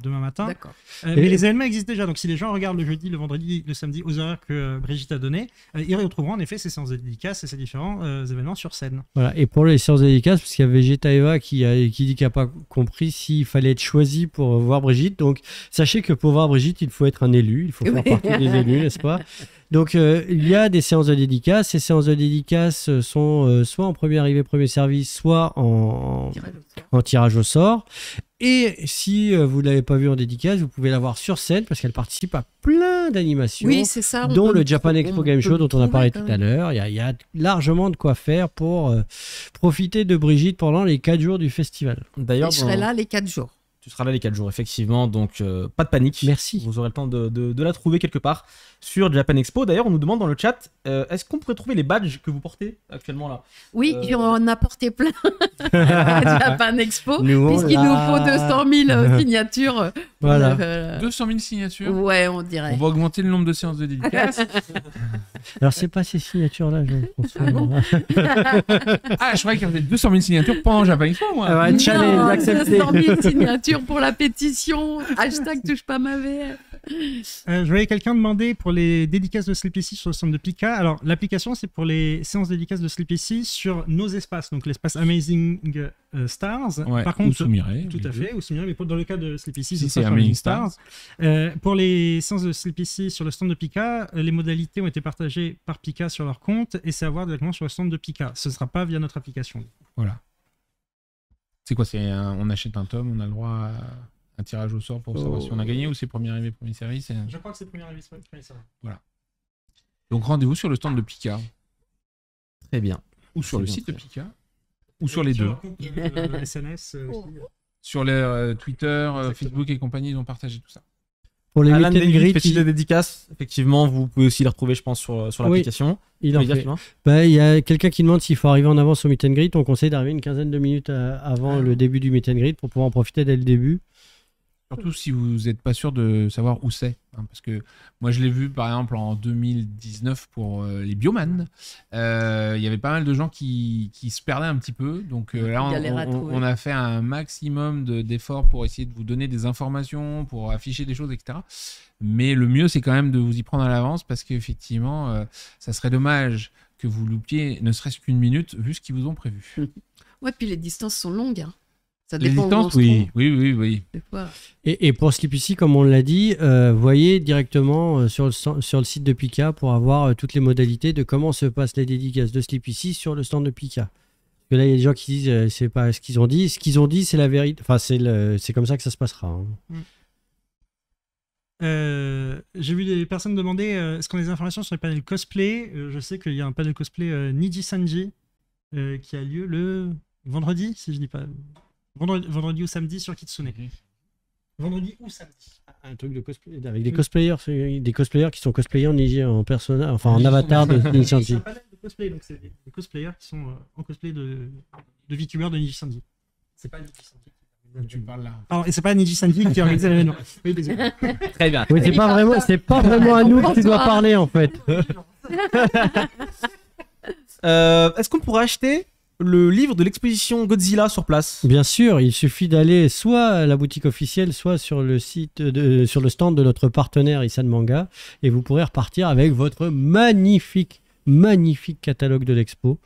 demain matin. D'accord. Mais les événements existent déjà. Donc si les gens regardent le jeudi, le vendredi, le samedi aux horaires que Brigitte a donné, ils retrouveront en effet ces séances de dédicaces et ces différents événements sur scène. Voilà. Et pour les séances dédicaces, parce qu'il y a Vegeta Eva qui dit qu'il n'a pas compris s'il fallait être choisi pour voir Brigitte. Donc sachez que pour voir Brigitte, il faut être un élu. Il faut faire partie des élus, n'est-ce pas? Donc il y a des séances de dédicaces. Ces séances de dédicaces sont soit en premier arrivé, premier service, soit en tirage au sort. Et si vous ne l'avez pas vu en dédicace, vous pouvez la voir sur scène parce qu'elle participe à plein d'animations, Oui, c'est ça. dont le Japan Expo Game Show dont on a parlé tout à l'heure. Il y a largement de quoi faire pour profiter de Brigitte pendant les 4 jours du festival. D'ailleurs, Je serai là les 4 jours. tu seras là les 4 jours, effectivement, donc pas de panique. Merci. Vous aurez le temps de la trouver quelque part sur Japan Expo. D'ailleurs, on nous demande dans le chat, est-ce qu'on pourrait trouver les badges que vous portez actuellement là? Oui, on a porté plein à Japan Expo, Nous, puisqu'il nous faut 200 000 signatures. Voilà. 200 000 signatures. Ouais, on dirait. On va augmenter le nombre de séances de dédicaces. Alors, c'est pas ces signatures-là, Jean-François. Ah, je croyais qu'il y avait 200 000 signatures pendant Japan Expo, moi. Ah ouais, challenge Non, accepté. 200 000 signatures pour la pétition. Hashtag touche pas ma VF. Je voyais quelqu'un demander pour les dédicaces de Sleepy sur le stand de Pika. Alors, l'application, c'est pour les séances dédicaces de Sleepy sur nos espaces, donc l'espace Amazing Stars. Ouais, Par ou contre, Soumiré, tout les à deux. fait, ou Soumiré, mais dans le cas de Sleepy, Si, c'est c'est sur Amazing Amazing Stars. Pour les séances de Sleepy sur le stand de Pika, les modalités ont été partagées par Pika sur leur compte et c'est à voir directement sur le stand de Pika. Ce ne sera pas via notre application. Voilà. C'est quoi, on achète un tome, on a le droit à un tirage au sort pour savoir si on a gagné, ou c'est premier arrivé, premier service. Je crois que c'est premier avis, premier service. Donc rendez-vous sur le stand de Pika, Très bien. ou sur C'est le bien site de fait. Pika, ou sur les deux. leur compte, SNS. Sur les Twitter, Exactement. Facebook et compagnie, ils ont partagé tout ça. Pour les Alan meet and David greet, fait des dédicaces. Effectivement, vous pouvez aussi les retrouver, je pense, sur Oui, l'application. il en Oui, fait. dis-moi. Bah, il y a quelqu'un qui demande s'il faut arriver en avance au meet and greet. On conseille d'arriver une quinzaine de minutes avant le début du meet and greet pour pouvoir en profiter dès le début. Surtout si vous n'êtes pas sûr de savoir où c'est. Parce que moi, je l'ai vu, par exemple, en 2019 pour les Bioman. Il y avait pas mal de gens qui se perdaient un petit peu. Donc là, galèrent à trouver. on a fait un maximum d'efforts pour essayer de vous donner des informations, pour afficher des choses, etc. Mais le mieux, c'est quand même de vous y prendre à l'avance parce qu'effectivement, ça serait dommage que vous loupiez ne serait-ce qu'une minute vu ce qu'ils vous ont prévu. Ouais, puis les distances sont longues. Hein. Ça Les dépend où on distances, se oui, trouve, oui. des fois. Et pour Sleepy, comme on l'a dit, voyez directement sur le site de Pika pour avoir toutes les modalités de comment se passent les dédicaces de Sleepy sur le stand de Pika. Parce que là, il y a des gens qui disent c'est pas ce qu'ils ont dit. Ce qu'ils ont dit, c'est la vérité. Enfin, c'est comme ça que ça se passera. Hein. J'ai vu des personnes demander est-ce qu'on a des informations sur les panels cosplay. Je sais qu'il y a un panel cosplay Niji Sanji qui a lieu le vendredi, si je dis pas. Vendredi ou samedi sur Kitsune. Vendredi ou samedi. Un truc de cosplay avec des cosplayers qui sont cosplayés en Niji, en personnage, enfin en avatar de Niji C'est Sanji. un panel de cosplay, donc c'est des cosplayers qui sont en cosplay de VTubers de Niji Sanji. C'est pas Niji Sanji. Tu parles là. Pardon, et c'est pas Niji Sanji qui organise l'événement. Oui, désolé. Très bien. Oui, c'est pas vraiment à nous que tu dois parler en fait. Est-ce qu'on pourrait acheter le livre de l'exposition Godzilla sur place? Bien sûr, il suffit d'aller soit à la boutique officielle, soit sur le sur le stand de notre partenaire Isan Manga, et vous pourrez repartir avec votre magnifique catalogue de l'expo.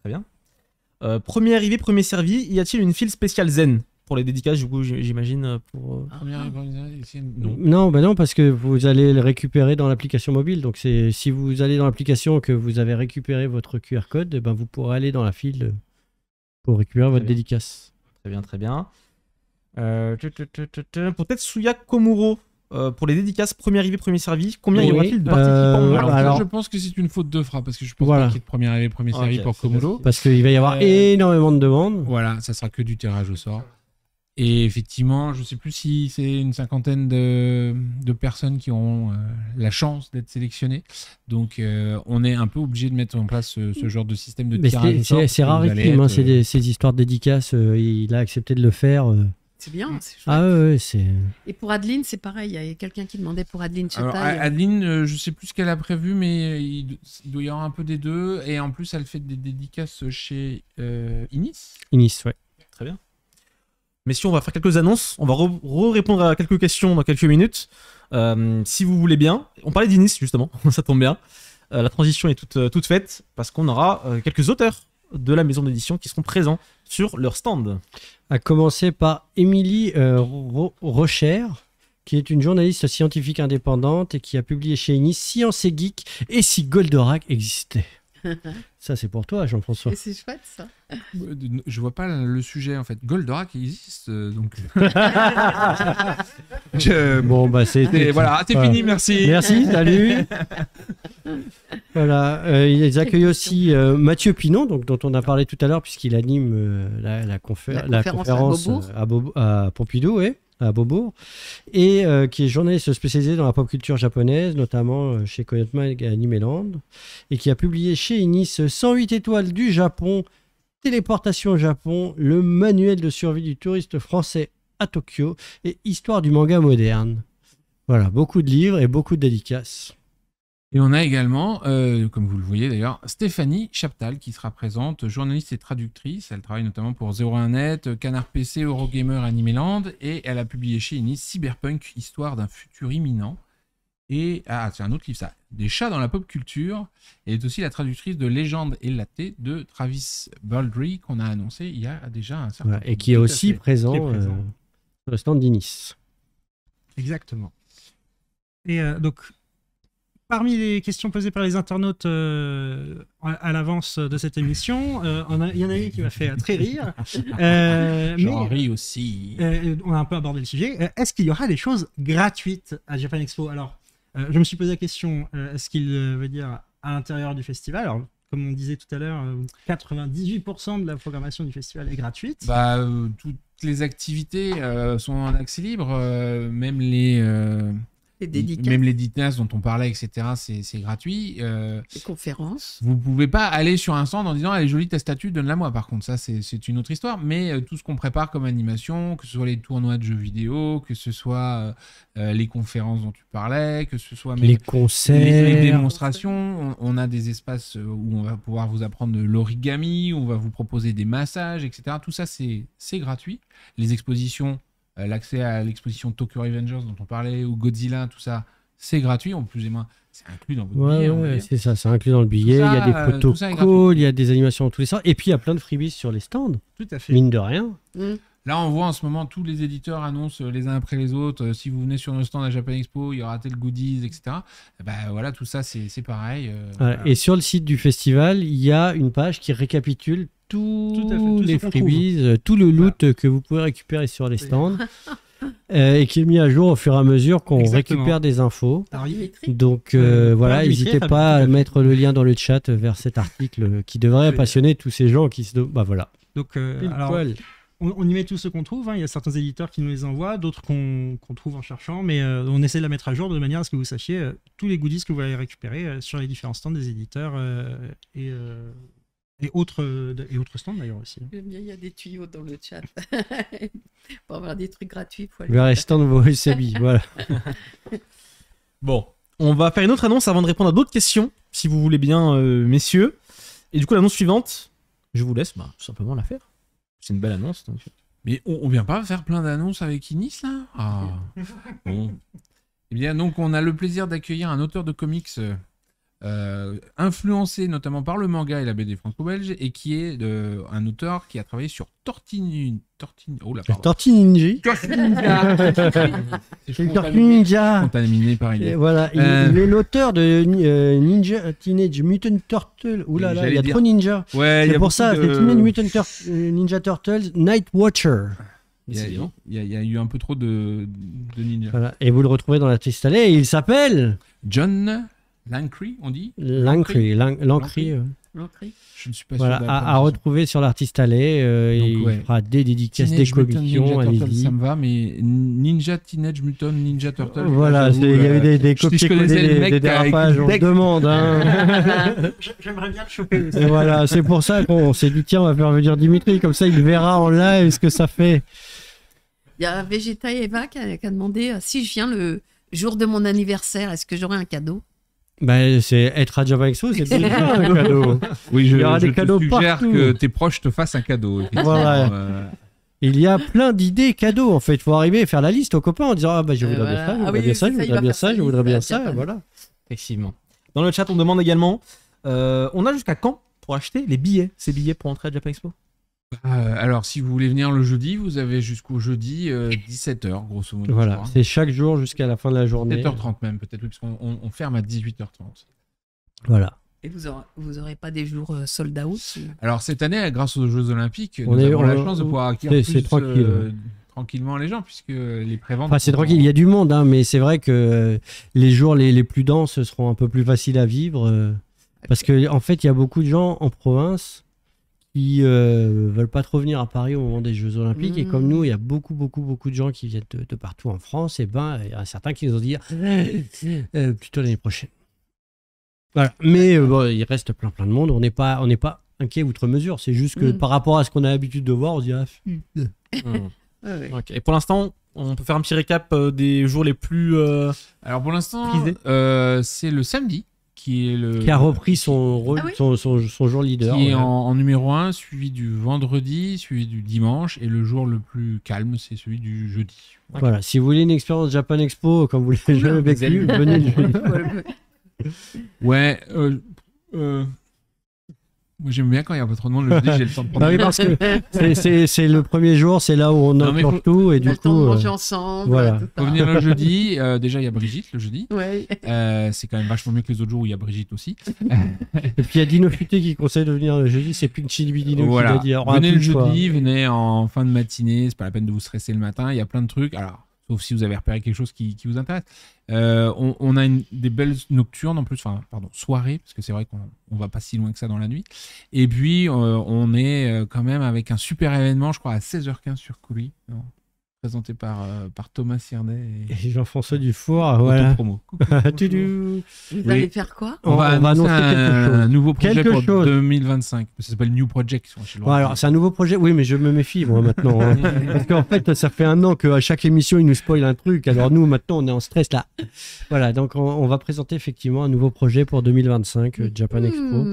Très bien. Premier arrivé, premier servi. Y a-t-il une file spéciale Zen pour les dédicaces, du coup, j'imagine pour... Non, non, parce que vous allez le récupérer dans l'application mobile. Donc si vous allez dans l'application que vous avez récupéré votre QR code, ben vous pourrez aller dans la file pour récupérer votre dédicace. Très bien, très bien. Pour Tetsuya Komuro, pour les dédicaces premier arrivé, premier servi, combien y aura-t-il de participants? Alors, je pense que c'est une faute de frappe parce que je pense pas qu'il y ait de premier arrivé, premier servi pour Komuro. Parce qu'il va y avoir énormément de demandes. Voilà, ça sera que du tirage au sort. Et effectivement, je ne sais plus si c'est une cinquantaine de personnes qui auront la chance d'être sélectionnées. Donc, on est un peu obligé de mettre en place ce genre de système de tirage au sort. C'est rarissime, hein, ces histoires de dédicaces. Il a accepté de le faire. C'est bien, c'est chouette. Ah ouais, c'est... Et pour Adeline, c'est pareil. Il y a quelqu'un qui demandait pour Adeline Alors, Chataille. Adeline, je sais plus ce qu'elle a prévu, mais il doit y avoir un peu des deux. Et en plus, elle fait des dédicaces chez Inis. Inis, ouais. Très bien. Messieurs, on va faire quelques annonces. On va répondre à quelques questions dans quelques minutes. Si vous voulez bien. On parlait d'Inis, justement. Ça tombe bien. La transition est toute faite parce qu'on aura quelques auteurs de la maison d'édition qui seront présents sur leur stand. À commencer par Émilie Rocher, qui est une journaliste scientifique indépendante et qui a publié chez Inis Science et Geek et si Goldorak existait. Ça, c'est pour toi, Jean-François. Et c'est chouette, ça. Je vois pas le sujet, en fait. Goldorak existe, donc... Bon, bah, c'est... Voilà, c'est fini, merci. Merci, salut. Voilà, ils accueillent aussi Mathieu Pinon, donc, dont on a parlé tout à l'heure, puisqu'il anime la conférence à Pompidou, ouais, à Beaubourg, et qui est journaliste spécialisé dans la pop culture japonaise, notamment chez Coyote Mag et Animeland, et qui a publié chez Inis 108 étoiles du Japon, Téléportation au Japon, le manuel de survie du touriste français à Tokyo et Histoire du manga moderne. Voilà, beaucoup de livres et beaucoup de dédicaces. Et on a également, comme vous le voyez d'ailleurs, Stéphanie Chaptal qui sera présente, journaliste et traductrice. Elle travaille notamment pour 01net, Canard PC, Eurogamer, Animeland, et elle a publié chez Inis Cyberpunk, Histoire d'un futur imminent. Et, c'est un autre livre ça, Des chats dans la pop culture. Elle est aussi la traductrice de Légende et Laté de Travis Baldry qu'on a annoncé il y a déjà un certain temps. Et qui est aussi présent sur le stand d'Inis. Exactement. Et donc, parmi les questions posées par les internautes à l'avance de cette émission, il y en a une qui m'a fait très rire. J'en ris aussi. On a un peu abordé le sujet. Est-ce qu'il y aura des choses gratuites à Japan Expo? Alors, je me suis posé la question, est-ce qu'il veut dire à l'intérieur du festival? Alors, comme on disait tout à l'heure, 98% de la programmation du festival est gratuite. Toutes les activités sont en accès libre, même les dédicaces dont on parlait, etc., c'est gratuit. Les conférences. Vous pouvez pas aller sur un stand en disant « Elle est jolie ta statue, donne-la-moi ». Par contre, ça, c'est une autre histoire. Mais tout ce qu'on prépare comme animation, que ce soit les tournois de jeux vidéo, que ce soit les conférences dont tu parlais, que ce soit même les concerts, les démonstrations, on a des espaces où on va pouvoir vous apprendre de l'origami, où on va vous proposer des massages, etc. Tout ça, c'est gratuit. Les expositions... L'accès à l'exposition Tokyo Revengers dont on parlait, ou Godzilla, tout ça, c'est gratuit, en plus et moins, c'est inclus dans votre billet. Ouais, c'est ça, c'est inclus dans le billet. Il y a des protocoles, il y a des animations dans tous les sens, et puis il y a plein de freebies sur les stands. Tout à fait. Mine de rien. Là, on voit en ce moment tous les éditeurs annoncent les uns après les autres. Si vous venez sur nos stands à Japan Expo, il y aura tel goodies, etc. Voilà, tout ça, c'est pareil. Voilà. Et sur le site du festival, il y a une page qui récapitule tous les freebies, tout le loot que vous pouvez récupérer sur les stands. Et qui est mis à jour au fur et à mesure qu'on récupère des infos. Donc voilà, n'hésitez pas à mettre le lien dans le chat vers cet article qui devrait passionner tous ces gens qui se... voilà. Donc, on y met tout ce qu'on trouve. Il y a certains éditeurs qui nous les envoient, d'autres qu'on trouve en cherchant, mais on essaie de la mettre à jour de manière à ce que vous sachiez tous les goodies que vous allez récupérer sur les différents stands des éditeurs et autres stands d'ailleurs aussi. Il y a des tuyaux dans le chat. Pour avoir des trucs gratuits. Vers les stands de vos UCB, voilà. Bon, on va faire une autre annonce avant de répondre à d'autres questions, si vous voulez bien, messieurs. Et du coup, l'annonce suivante, je vous laisse tout simplement la faire. C'est une belle annonce. Donc... Mais on vient pas faire plein d'annonces avec Inis, là Bon. Eh bien, donc, on a le plaisir d'accueillir un auteur de comics influencé notamment par le manga et la BD franco-belge, et qui est un auteur qui a travaillé sur Tortue Ninja. Tortue Ninja. Contaminé par il. Voilà, il est l'auteur de Ninja Teenage Mutant Turtle. Ouh là là, il y a trop ninja. Ouais, c'est pour ça, c'est Teenage Mutant Ninja Turtles Night Watcher. Il y a eu un peu trop de ninja. Voilà. Et vous le retrouvez dans la triste allée, et il s'appelle John Lancry, on dit Lancry. l'entrée. Je ne suis pas Voilà, sûr de la à prononciation. retrouver sur l'artiste allé. Il ouais. fera des dédicaces, des Teenage Mutant commissions. Ninja Turtle, Allez-y. ça me va, mais Teenage Mutant Ninja Turtle. Voilà, j'avoue, il y a eu des si je connaissais le copier-coller, mec des qui a dérapages, écrit on le se texte. demande. Hein. J'aimerais bien le choper. Et voilà, c'est pour ça qu'on s'est dit, tiens, on va faire venir Dimitri, comme ça il verra en live ce que ça fait. Il y a Vegeta Eva qui a demandé si je viens le jour de mon anniversaire, est-ce que j'aurai un cadeau? Ben, c'est être à Java Expo, c'est déjà un cadeau. Oui, Il y aura des te cadeaux suggère partout. que tes proches te fassent un cadeau. Voilà. effectivement. Il y a plein d'idées cadeaux en fait. Il faut arriver et faire la liste aux copains en disant ah bah je voudrais bien voilà. ça, je Ah voudrais oui, bien ça, c'est je ça, il voudrais va bien faire ça, sa je voudrais bien liste, ça, Japan. voilà. Effectivement. Dans le chat, on demande également on a jusqu'à quand pour acheter les billets, ces billets pour entrer à Japan Expo? Alors, si vous voulez venir le jeudi, vous avez jusqu'au jeudi 17h, grosso modo. je Voilà, crois. c'est chaque jour jusqu'à la fin de la journée. 17h30 même, peut-être, oui, parce qu'on ferme à 18h30. Voilà. Et vous aurez pas des jours sold out Alors, cette année, grâce aux Jeux Olympiques, On nous est- avons la on- chance de pouvoir acquérir c'est plus, tranquille, tranquillement les gens, puisque les préventes... Enfin, c'est sont tranquille, il y a du monde, hein, mais c'est vrai que les jours les plus denses seront un peu plus faciles à vivre. Parce qu'en en fait, il y a beaucoup de gens en province qui veulent pas trop venir à Paris au moment des Jeux Olympiques. Et comme nous, il y a beaucoup de gens qui viennent de partout en France. Et ben, il y en a certains qui nous ont dit plutôt l'année prochaine. Voilà. Mais bon, il reste plein de monde. On n'est pas inquiet outre mesure. C'est juste que par rapport à ce qu'on a l'habitude de voir, on se dit Ok. Et pour l'instant, on peut faire un petit récap des jours les plus. Alors, pour l'instant, prisés. c'est le samedi qui a repris son rôle, Ah oui. son jour leader. qui est ouais. en numéro 1, suivi du vendredi, suivi du dimanche, et le jour le plus calme, c'est celui du jeudi. Voilà. Si vous voulez une expérience Japan Expo comme vous l'avez jamais vécu, venez le jeudi. Ouais, moi j'aime bien quand il y a pas trop de monde le jeudi, j'ai le temps de prendre Bah oui, des parce que c'est le premier jour, c'est là où on Non, mais enclenche tout et On a du le temps de coup. manger ensemble. voilà. tout Faut ça. venir le jeudi. Déjà, il y a Brigitte le jeudi. Ouais. C'est quand même vachement mieux que les autres jours où il y a Brigitte aussi. Et puis il y a Dino Futé qui conseille de venir le jeudi, c'est Pinchi Dino Voilà. qui l'a dit. Alors, Venez le plus, quoi. jeudi, venez en fin de matinée. C'est pas la peine de vous stresser le matin. Il y a plein de trucs. Alors, sauf si vous avez repéré quelque chose qui vous intéresse. On a des belles nocturnes en plus, enfin, pardon, soirées, parce que c'est vrai qu'on va pas si loin que ça dans la nuit. Et puis, on est quand même avec un super événement, je crois, à 16h15 sur Couli, présenté par Thomas Siernet Et Jean-François Dufour, voilà. Autopromo. Tudou. Vous allez faire quoi? On va annoncer quelque chose. un nouveau projet Quelque pour chose. 2025. Ça s'appelle New Project. Chez Bon, alors, c'est un nouveau projet. Oui, mais je me méfie, moi, maintenant. Hein. Parce qu'en fait, ça fait un an qu'à chaque émission, il nous spoil un truc. Alors, nous, maintenant, on est en stress, là. Voilà, donc, on va présenter effectivement un nouveau projet pour 2025, Japan Expo.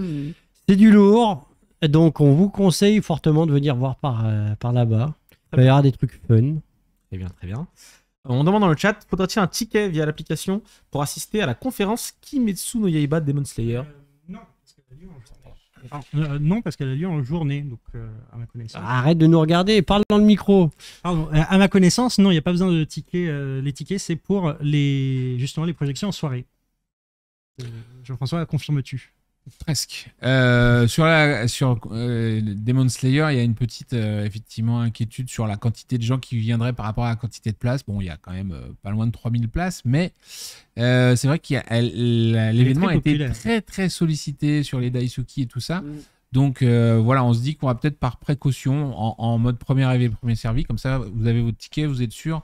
C'est du lourd. Donc, on vous conseille fortement de venir voir par là-bas. Il va y avoir des trucs fun. Très bien. On demande dans le chat, faudra-t-il un ticket via l'application pour assister à la conférence Kimetsu no Yaiba Demon Slayer? Non, parce qu'elle a lieu en journée. Non, parce qu'elle a lieu en journée, donc à ma connaissance. Arrête de nous regarder, parle dans le micro. Pardon, à ma connaissance, non, il n'y a pas besoin de tickets. Les tickets, c'est pour justement les projections en soirée. Jean-François, confirmes-tu? Presque. Sur Demon Slayer, il y a une petite effectivement inquiétude sur la quantité de gens qui viendraient par rapport à la quantité de places. Bon, il y a quand même pas loin de 3000 places, mais c'est vrai qu'il y a l'événement a été très très sollicité sur les Daisuki et tout ça. Donc voilà, on se dit qu'on va peut-être par précaution, en mode premier arrivé, premier servi, comme ça vous avez votre ticket, vous êtes sûr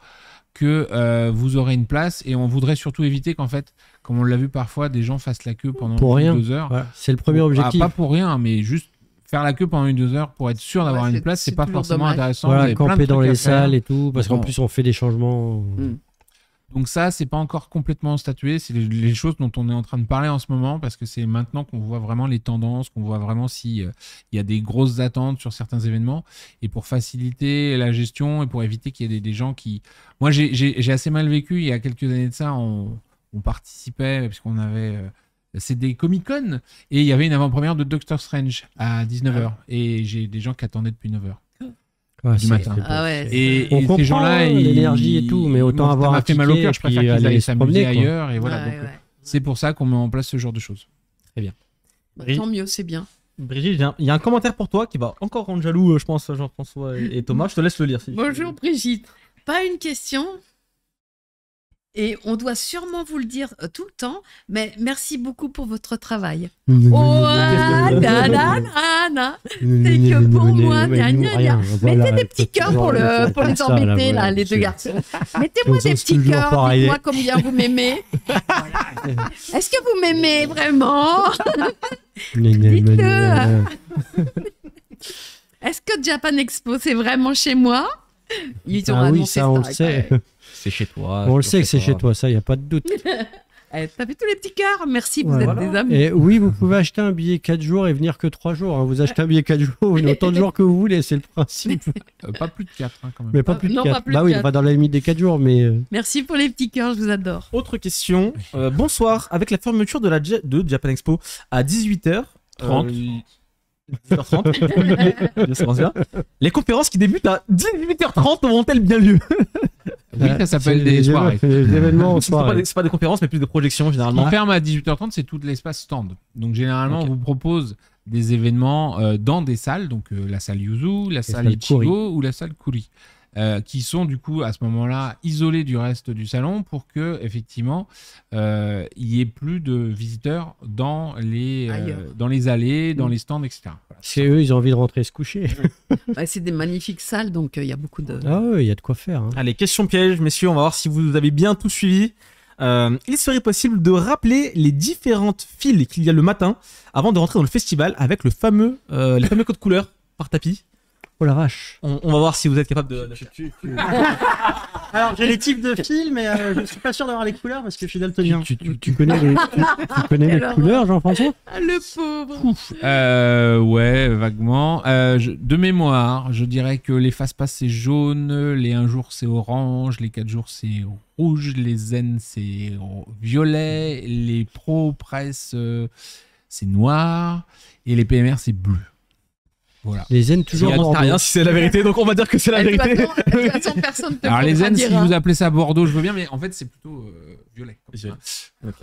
que vous aurez une place, et on voudrait surtout éviter qu'en fait, comme on l'a vu parfois, des gens fassent la queue pendant Pour rien. 2 heures. Voilà, c'est le premier objectif. Pas pour rien, mais juste faire la queue pendant 1-2 heures pour être sûr d'avoir une place, c'est pas toujours forcément dommage. intéressant. Vous Voilà, avez plein de camper dans trucs à les faire. salles et tout, parce qu'en Bon. plus on fait des changements. Donc ça, c'est pas encore complètement statué. C'est les choses dont on est en train de parler en ce moment, parce que c'est maintenant qu'on voit vraiment les tendances, qu'on voit vraiment si il y a des grosses attentes sur certains événements. Et pour faciliter la gestion et pour éviter qu'il y ait des gens qui... Moi, j'ai assez mal vécu. Il y a quelques années de ça, on participait, puisqu'on avait... c'est des Comic-Con, et il y avait une avant-première de Doctor Strange à 19h. Et j'ai des gens qui attendaient depuis 9h. Ouais, Du matin. Ah ouais. Et On comprend ces gens-là, l'énergie et tout, mais autant moi, avoir ça m'a un fait mal au ticket cœur. Je et puis préfère qu'ils aller aillent se promener, s'amuser quoi. ailleurs. Et voilà, Ouais, donc, ouais. c'est pour ça qu'on met en place ce genre de choses. Bah, tant mieux, c'est bien. Brigitte, il y a un commentaire pour toi qui va encore rendre jaloux, je pense, Jean-François et Thomas. Je te laisse le lire. Bonjour Brigitte. Pas une question Et on doit sûrement vous le dire tout le temps, mais merci beaucoup pour votre travail. Oh, C'est que pour moi, gna, gna, gna. Mettez des petits cœurs pour les embêter, là, les deux garçons. Mettez-moi des petits cœurs, dites-moi combien vous m'aimez. Est-ce que vous m'aimez vraiment? Dites-le. Est-ce que Japan Expo, c'est vraiment chez moi? Ils ont annoncé ça, on le sait. C'est chez toi. On le sait que c'est chez toi, ça, il n'y a pas de doute. T'as vu tous les petits cœurs? Merci, vous êtes des amis. Et oui, vous pouvez acheter un billet 4 jours et venir que 3 jours. Hein. Vous achetez un billet 4 jours, vous venez autant de jours que vous voulez, c'est le principe. Pas plus de 4 quand même. Mais pas plus de Non, 4. pas plus Bah de oui, 4. pas dans la limite des 4 jours, mais... Merci pour les petits cœurs, je vous adore. Autre question. Bonsoir. Avec la fermeture de Japan Expo à 18h30. 18h30. Ça commence bien. Les conférences qui débutent à 18h30 auront-elles bien lieu? Oui, ça s'appelle des soirées. Les événements en soirée. C'est pas des conférences, mais plus des projections généralement. On ferme à 18h30, c'est tout l'espace stand. Donc généralement, on vous propose des événements dans des salles, donc la salle Yuzu, la salle Ichigo ou la salle Kuri, qui sont du coup à ce moment-là isolés du reste du salon pour que effectivement il y ait plus de visiteurs dans les allées, dans les stands, etc. Voilà. C'est eux, ils ont envie de rentrer se coucher. C'est des magnifiques salles, donc il y a beaucoup de... Ah oui, il y a de quoi faire. Hein. Allez, question piège, messieurs, on va voir si vous avez bien tout suivi. Il serait possible de rappeler les différentes files qu'il y a le matin avant de rentrer dans le festival avec les fameux codes couleurs par tapis. Oh la vache. On va voir si vous êtes capable de... Alors, j'ai les types de fils, mais je suis pas sûr d'avoir les couleurs parce que je suis daltonien. Tu connais les, les couleurs, Jean-François? Ah, le pauvre. Ouais, vaguement. De mémoire, je dirais que les fast-pass c'est jaune, les 1 jour c'est orange, les 4 jours c'est rouge, les zen c'est violet, les pro press c'est noir et les PMR c'est bleu. Voilà. Les zen toujours on ne sait rien si c'est la vérité, donc on va dire que c'est la vérité. De toute façon, personne peut Alors les zen, si dire, vous appelez ça Bordeaux, je veux bien, mais en fait c'est plutôt violet. Ouais.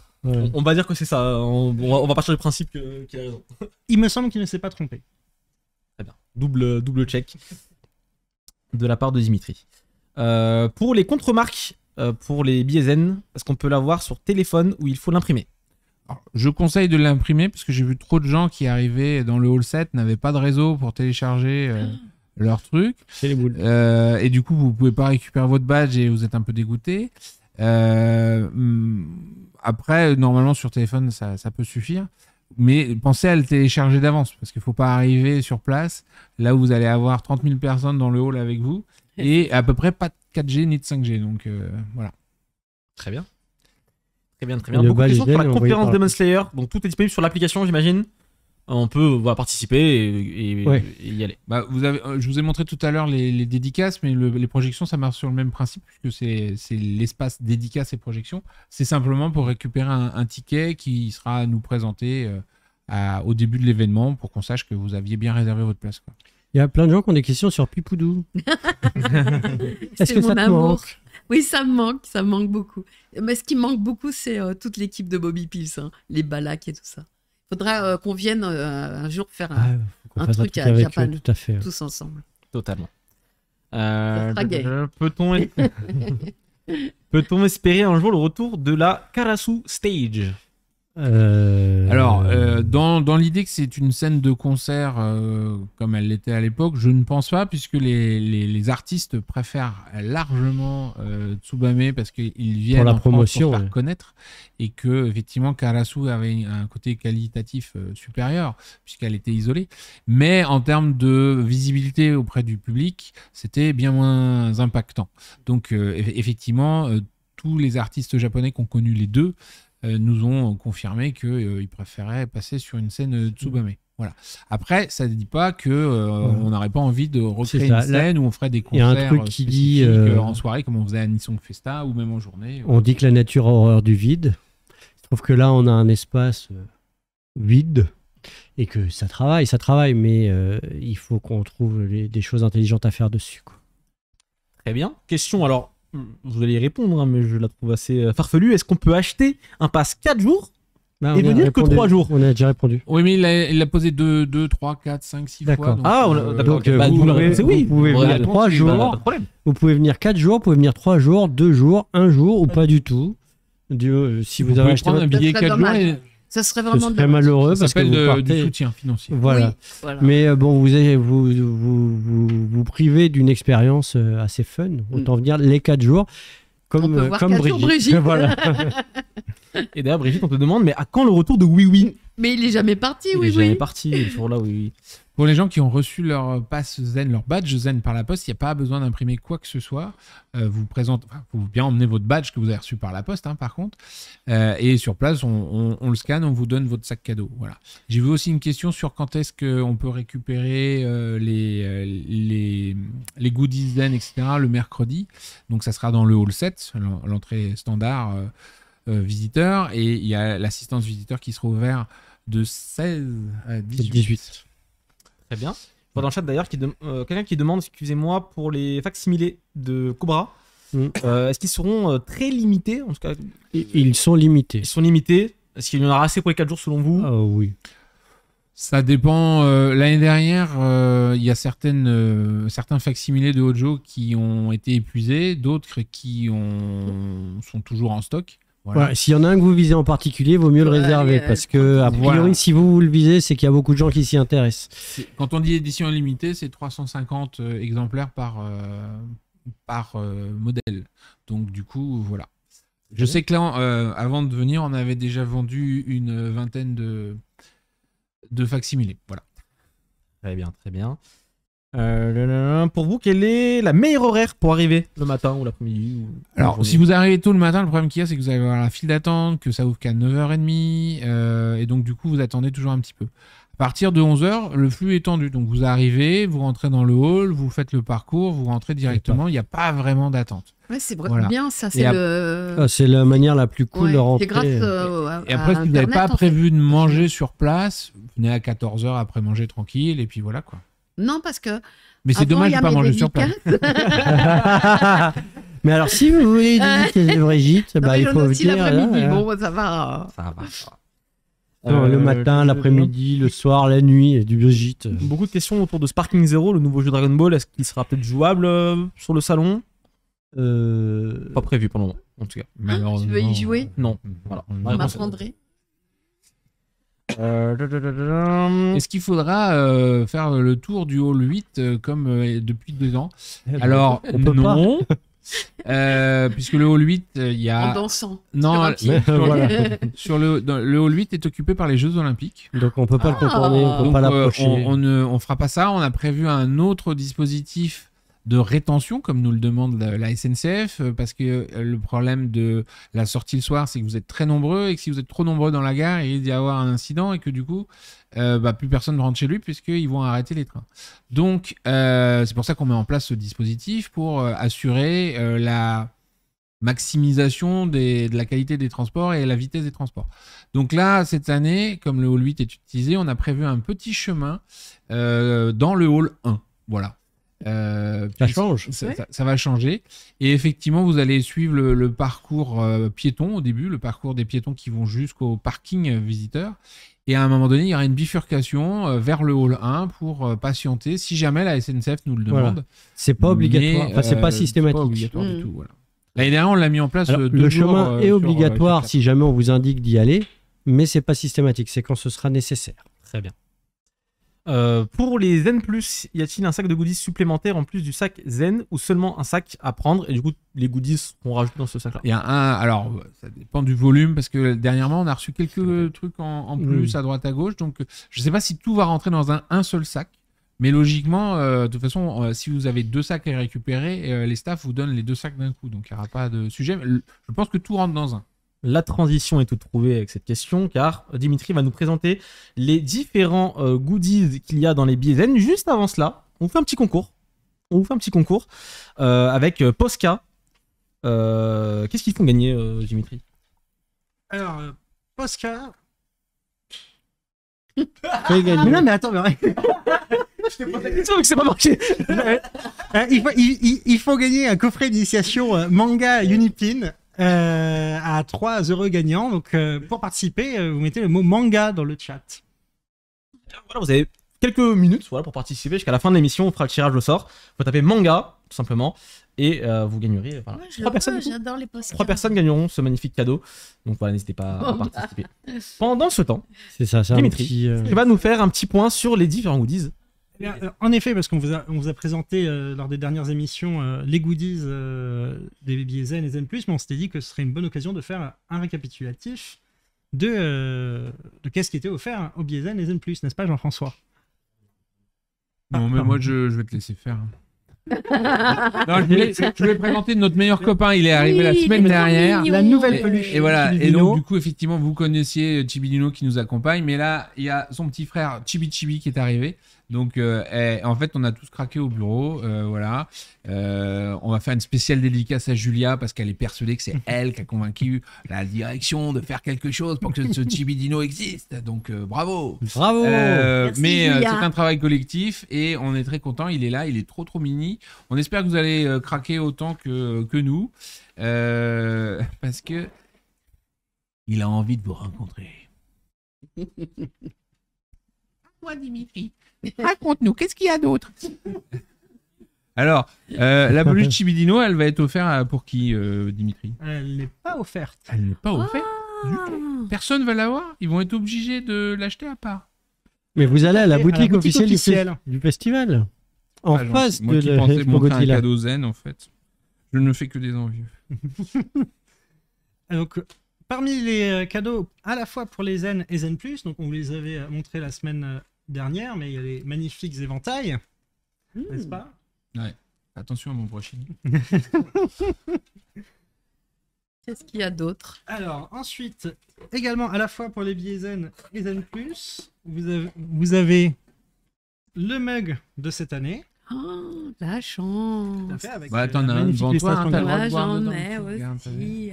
On va dire que c'est ça. On va partir du principe qu'il a raison. Il me semble qu'il ne s'est pas trompé. Très bien. Double check de la part de Dimitri. Pour les contre-marques, pour les billets zen, est-ce qu'on peut l'avoir sur téléphone ou il faut l'imprimer? Alors, je conseille de l'imprimer parce que j'ai vu trop de gens qui arrivaient dans le hall 7 n'avaient pas de réseau pour télécharger leur truc. C'est les boules. Et du coup, vous pouvez pas récupérer votre badge et vous êtes un peu dégoûté. Après, normalement, sur téléphone, ça peut suffire. Mais pensez à le télécharger d'avance parce qu'il faut pas arriver sur place là où vous allez avoir 30 000 personnes dans le hall avec vous et à peu près pas de 4G ni de 5G. Donc voilà. Très bien. Très bien. Le Beaucoup de questions badge pour la zen, conférence Demon Slayer. Donc tout est disponible sur l'application, j'imagine. On peut participer et y aller. Bah, je vous ai montré tout à l'heure les dédicaces, mais les projections, ça marche sur le même principe, puisque c'est l'espace dédicace et projections. C'est simplement pour récupérer un ticket qui sera nous présenté au début de l'événement pour qu'on sache que vous aviez bien réservé votre place, quoi. Il y a plein de gens qui ont des questions sur Pipoudou. Est-ce que ça te manque? Oui, ça me manque beaucoup. Mais ce qui me manque beaucoup, c'est toute l'équipe de Bobby Pills, hein, les Balak et tout ça. Il faudra qu'on vienne un jour faire un truc à Japan, tout à fait. tous ensemble. Totalement. Ça sera gay. Peut-on espérer un jour le retour de la Karasu Stage? Alors, dans l'idée que c'est une scène de concert comme elle l'était à l'époque, je ne pense pas, puisque les artistes préfèrent largement Tsubame parce qu'ils viennent pour la en France promotion, pour faire connaître, et que effectivement Karasu avait un côté qualitatif supérieur puisqu'elle était isolée. Mais en termes de visibilité auprès du public, c'était bien moins impactant. Donc effectivement, tous les artistes japonais qui ont connu les deux nous ont confirmé qu'ils préféraient passer sur une scène Tsubame. Voilà. Après, ça ne dit pas qu'on n'aurait pas envie de recréer une scène où on ferait des concerts un truc qui dit, en soirée, comme on faisait à Nissan Festa, ou même en journée. On dit que la nature a horreur du vide. Je trouve que là, on a un espace vide et que ça travaille, mais il faut qu'on trouve des choses intelligentes à faire dessus, quoi. Très bien. Question, alors, vous allez y répondre, hein, mais je la trouve assez farfelue. Est-ce qu'on peut acheter un pass 4 jours Bah, Et on a venir que répondu. 3 jours. On a déjà répondu. Oui, mais il l'a posé 2, 3, 4, 5, 6 fois. D'accord. donc, Ah, d'accord. donc, Bah, vous vous pouvez- c'est oui. vous pouvez Vous venir regardez 3 pas jours. de problème. Vous pouvez venir 4 jours, vous pouvez venir 3 jours, 2 jours, 1 jour ou pas du tout. Si vous avez pouvez acheté prendre un votre... billet Ça serait 4 jours dommage. et Ça serait Ce vraiment serait dommage. malheureux ça parce que s'appelle vous du partez... soutien financier. Voilà. Oui, voilà. Mais bon, vous privez d'une expérience assez fun. Autant venir les 4 jours. On Comme, peut voir comme 4 jours Brigitte. Brigitte. Voilà. Et d'ailleurs, Brigitte, on te demande, mais à quand le retour de Oui Oui? Mais il est jamais parti, Il oui, est jamais oui. parti, il est toujours là, Oui Oui. Pour les gens qui ont reçu leur pass Zen, leur badge Zen par la poste, il n'y a pas besoin d'imprimer quoi que ce soit. Vous pouvez bien emmener votre badge que vous avez reçu par la poste, hein, par contre. Et sur place, on le scanne, on vous donne votre sac cadeau. Voilà. J'ai vu aussi une question sur quand est-ce qu'on peut récupérer les goodies Zen, etc. le mercredi. Donc ça sera dans le hall 7, l'entrée standard visiteur. Et il y a l'assistance visiteur qui sera ouverte de 16 à 18. Très bien. Je vois dans le chat d'ailleurs quelqu'un qui demande, excusez-moi, pour les facsimilés de Cobra, est-ce qu'ils seront très limités? En tout cas, Ils sont limités. ils sont limités. Est-ce qu'il y en aura assez pour les 4 jours selon vous? Ah oui. Ça dépend. L'année dernière, il y a certains facsimilés de Hojo qui ont été épuisés, d'autres qui sont toujours en stock. Voilà. Voilà, s'il y en a un que vous visez en particulier, il vaut mieux le Ouais, réserver parce que, a priori, Voilà. si vous le visez, c'est qu'il y a beaucoup de gens qui s'y intéressent. Quand on dit édition illimitée, c'est 350 exemplaires par modèle. Donc du coup, voilà. Je sais que là, avant de venir, on avait déjà vendu une vingtaine de facsimilés. Voilà. Très bien, très bien. Pour vous, quel est la meilleure horaire pour arriver le matin ou l'après-midi ou la Alors, journée? si vous arrivez tôt le matin, le problème qu'il y a, c'est que vous allez avoir la file d'attente, que ça ouvre qu'à 9h30, et donc du coup, vous attendez toujours un petit peu. À partir de 11h, le flux est tendu. Donc vous arrivez, vous rentrez dans le hall, vous faites le parcours, vous rentrez directement, il n'y a pas vraiment d'attente. Ouais, c'est Voilà. bien, ça, Et c'est ap- le. C'est la manière la plus cool Ouais, de rentrer. c'est grâce Et après, si vous n'avez pas prévu de manger sur place, vous venez à 14h après manger tranquille, et puis voilà quoi. Non, parce que. Mais c'est avant, dommage il y de a pas mes manger sur place. dédicaces. Mais alors, si vous voulez dédicacer Brigitte, Non, bah, mais il j'en ai faut aussi venir. l'après-midi. là, Bon, ça va. Ça va. le matin, l'après-midi, le soir, la nuit, et du Brigitte. Beaucoup de questions autour de Sparking Zero, le nouveau jeu Dragon Ball. Est-ce qu'il sera peut-être jouable sur le salon? Pas prévu pour le moment, en tout cas. Tu veux y jouer? Non. Voilà. On La On réponse- m'apprendrait. Est-ce qu'il faudra faire le tour du hall 8 comme depuis 2 ans? Alors, on peut pas. non. Puisque le hall 8, il y En a... dansant. Non, sur un pied. Voilà. le hall 8 est occupé par les Jeux Olympiques. Donc on peut pas le contourner, on peut Donc, pas l'approcher. on fera pas ça. On a prévu un autre dispositif de rétention, comme nous le demande la SNCF, parce que le problème de la sortie le soir, c'est que vous êtes très nombreux, et que si vous êtes trop nombreux dans la gare, il risque d'y avoir un incident, et que du coup, plus personne ne rentre chez lui, puisqu'ils vont arrêter les trains. Donc, c'est pour ça qu'on met en place ce dispositif, pour assurer la maximisation de la qualité des transports et la vitesse des transports. Donc là, cette année, comme le hall 8 est utilisé, on a prévu un petit chemin dans le hall 1. Voilà. Ça change. Ça va changer. Et effectivement, vous allez suivre le parcours piéton au début, le parcours des piétons qui vont jusqu'au parking visiteur. Et à un moment donné, il y aura une bifurcation vers le hall 1 pour patienter si jamais la SNCF nous le demande. Voilà. C'est pas obligatoire, enfin, c'est pas systématique. C'est pas obligatoire du tout. Voilà. L'année dernière, on l'a mis en place. Alors, 2 le jours, chemin est sur, obligatoire sur si jamais on vous indique d'y aller, mais c'est pas systématique, c'est quand ce sera nécessaire. Très bien. Pour les Zen+, y a-t-il un sac de goodies supplémentaire en plus du sac Zen ou seulement un sac à prendre et du coup les goodies seront rajoutés dans ce sac-là? Il y a alors ça dépend du volume parce que dernièrement on a reçu quelques trucs en plus à droite à gauche, donc je sais pas si tout va rentrer dans un seul sac, mais logiquement de toute façon si vous avez 2 sacs à récupérer, les staffs vous donnent les 2 sacs d'un coup, donc il n'y aura pas de sujet. Je pense que tout rentre dans un. La transition est toute trouvée avec cette question car Dimitri va nous présenter les différents goodies qu'il y a dans les billets Zen. Juste avant cela, on vous fait un petit concours. Avec Posca. Qu'est-ce qu'ils font gagner, Dimitri? Alors, Posca. Fais gagner. Mais non, mais attends, mais... Je t'ai posé la question, mais que c'est pas marqué. il faut gagner un coffret d'initiation manga Unipin à 3 heureux gagnants. Donc, pour participer, vous mettez le mot manga dans le chat. Voilà, vous avez quelques minutes pour participer. Jusqu'à la fin de l'émission, on fera le tirage au sort. Il faut taper manga, tout simplement. Et vous gagnerez. Voilà. Ouais, j'adore les postcards. 3 personnes gagneront ce magnifique cadeau. Donc voilà, n'hésitez pas à participer. Pendant ce temps, C'est ça, c'est un Dimitri, petit. tu vas nous faire un petit point sur les différents goodies. Eh bien, en effet, parce qu'on vous a présenté lors des dernières émissions les goodies des billets Zen et Zen+, mais on s'était dit que ce serait une bonne occasion de faire un récapitulatif de qu'est-ce qui était offert aux billets Zen et Zen+, n'est-ce pas Jean-François? Non, mais moi, je vais te laisser faire. Non, je voulais présenter notre meilleur copain. Il est arrivé la semaine dernière. La nouvelle Et, peluche. et voilà. Et Chibidino. donc, du coup, effectivement, vous connaissiez Chibidino qui nous accompagne. Mais là, il y a son petit frère Chibi Chibi qui est arrivé. Donc, en fait, on a tous craqué au bureau. Voilà. On va faire une spéciale dédicace à Julia parce qu'elle est persuadée que c'est elle qui a convaincu la direction de faire quelque chose pour que ce Chibidino existe. Donc, bravo. Bravo. Merci, Mais Julia. c'est un travail collectif et on est très content. Il est là, il est trop mini. On espère que vous allez craquer autant que nous parce que il a envie de vous rencontrer. Moi, Dimitri, raconte-nous, qu'est-ce qu'il y a d'autre? Alors, la peluche Chibidino, elle va être offerte pour qui, Dimitri? Elle n'est pas offerte. Elle n'est pas offerte. Ah. Personne ne va l'avoir. Ils vont être obligés de l'acheter à part. Mais vous allez à la À la boutique boutique officielle officielle. du festival. En Ah, face moi de qui pensais l'Expo montrer un Godzilla. cadeau zen, en fait. Je ne fais que des envieux. Donc, parmi les cadeaux à la fois pour les Zen et Zen+, donc on vous les avait montrés la semaine dernière, mais il y a les magnifiques éventails, n'est-ce pas? Attention à mon prochain. Qu'est-ce qu'il y a d'autre? Alors, ensuite, également à la fois pour les billets Zen et Zen+, vous avez le mug de cette année. Oh, la chance. Tout à fait, avec Bah, t'en la as un magnifique devant toi, illustration hein, t'as le de- droit de Moi, boire j'en dedans, ai tu regardes, t'as vu. aussi.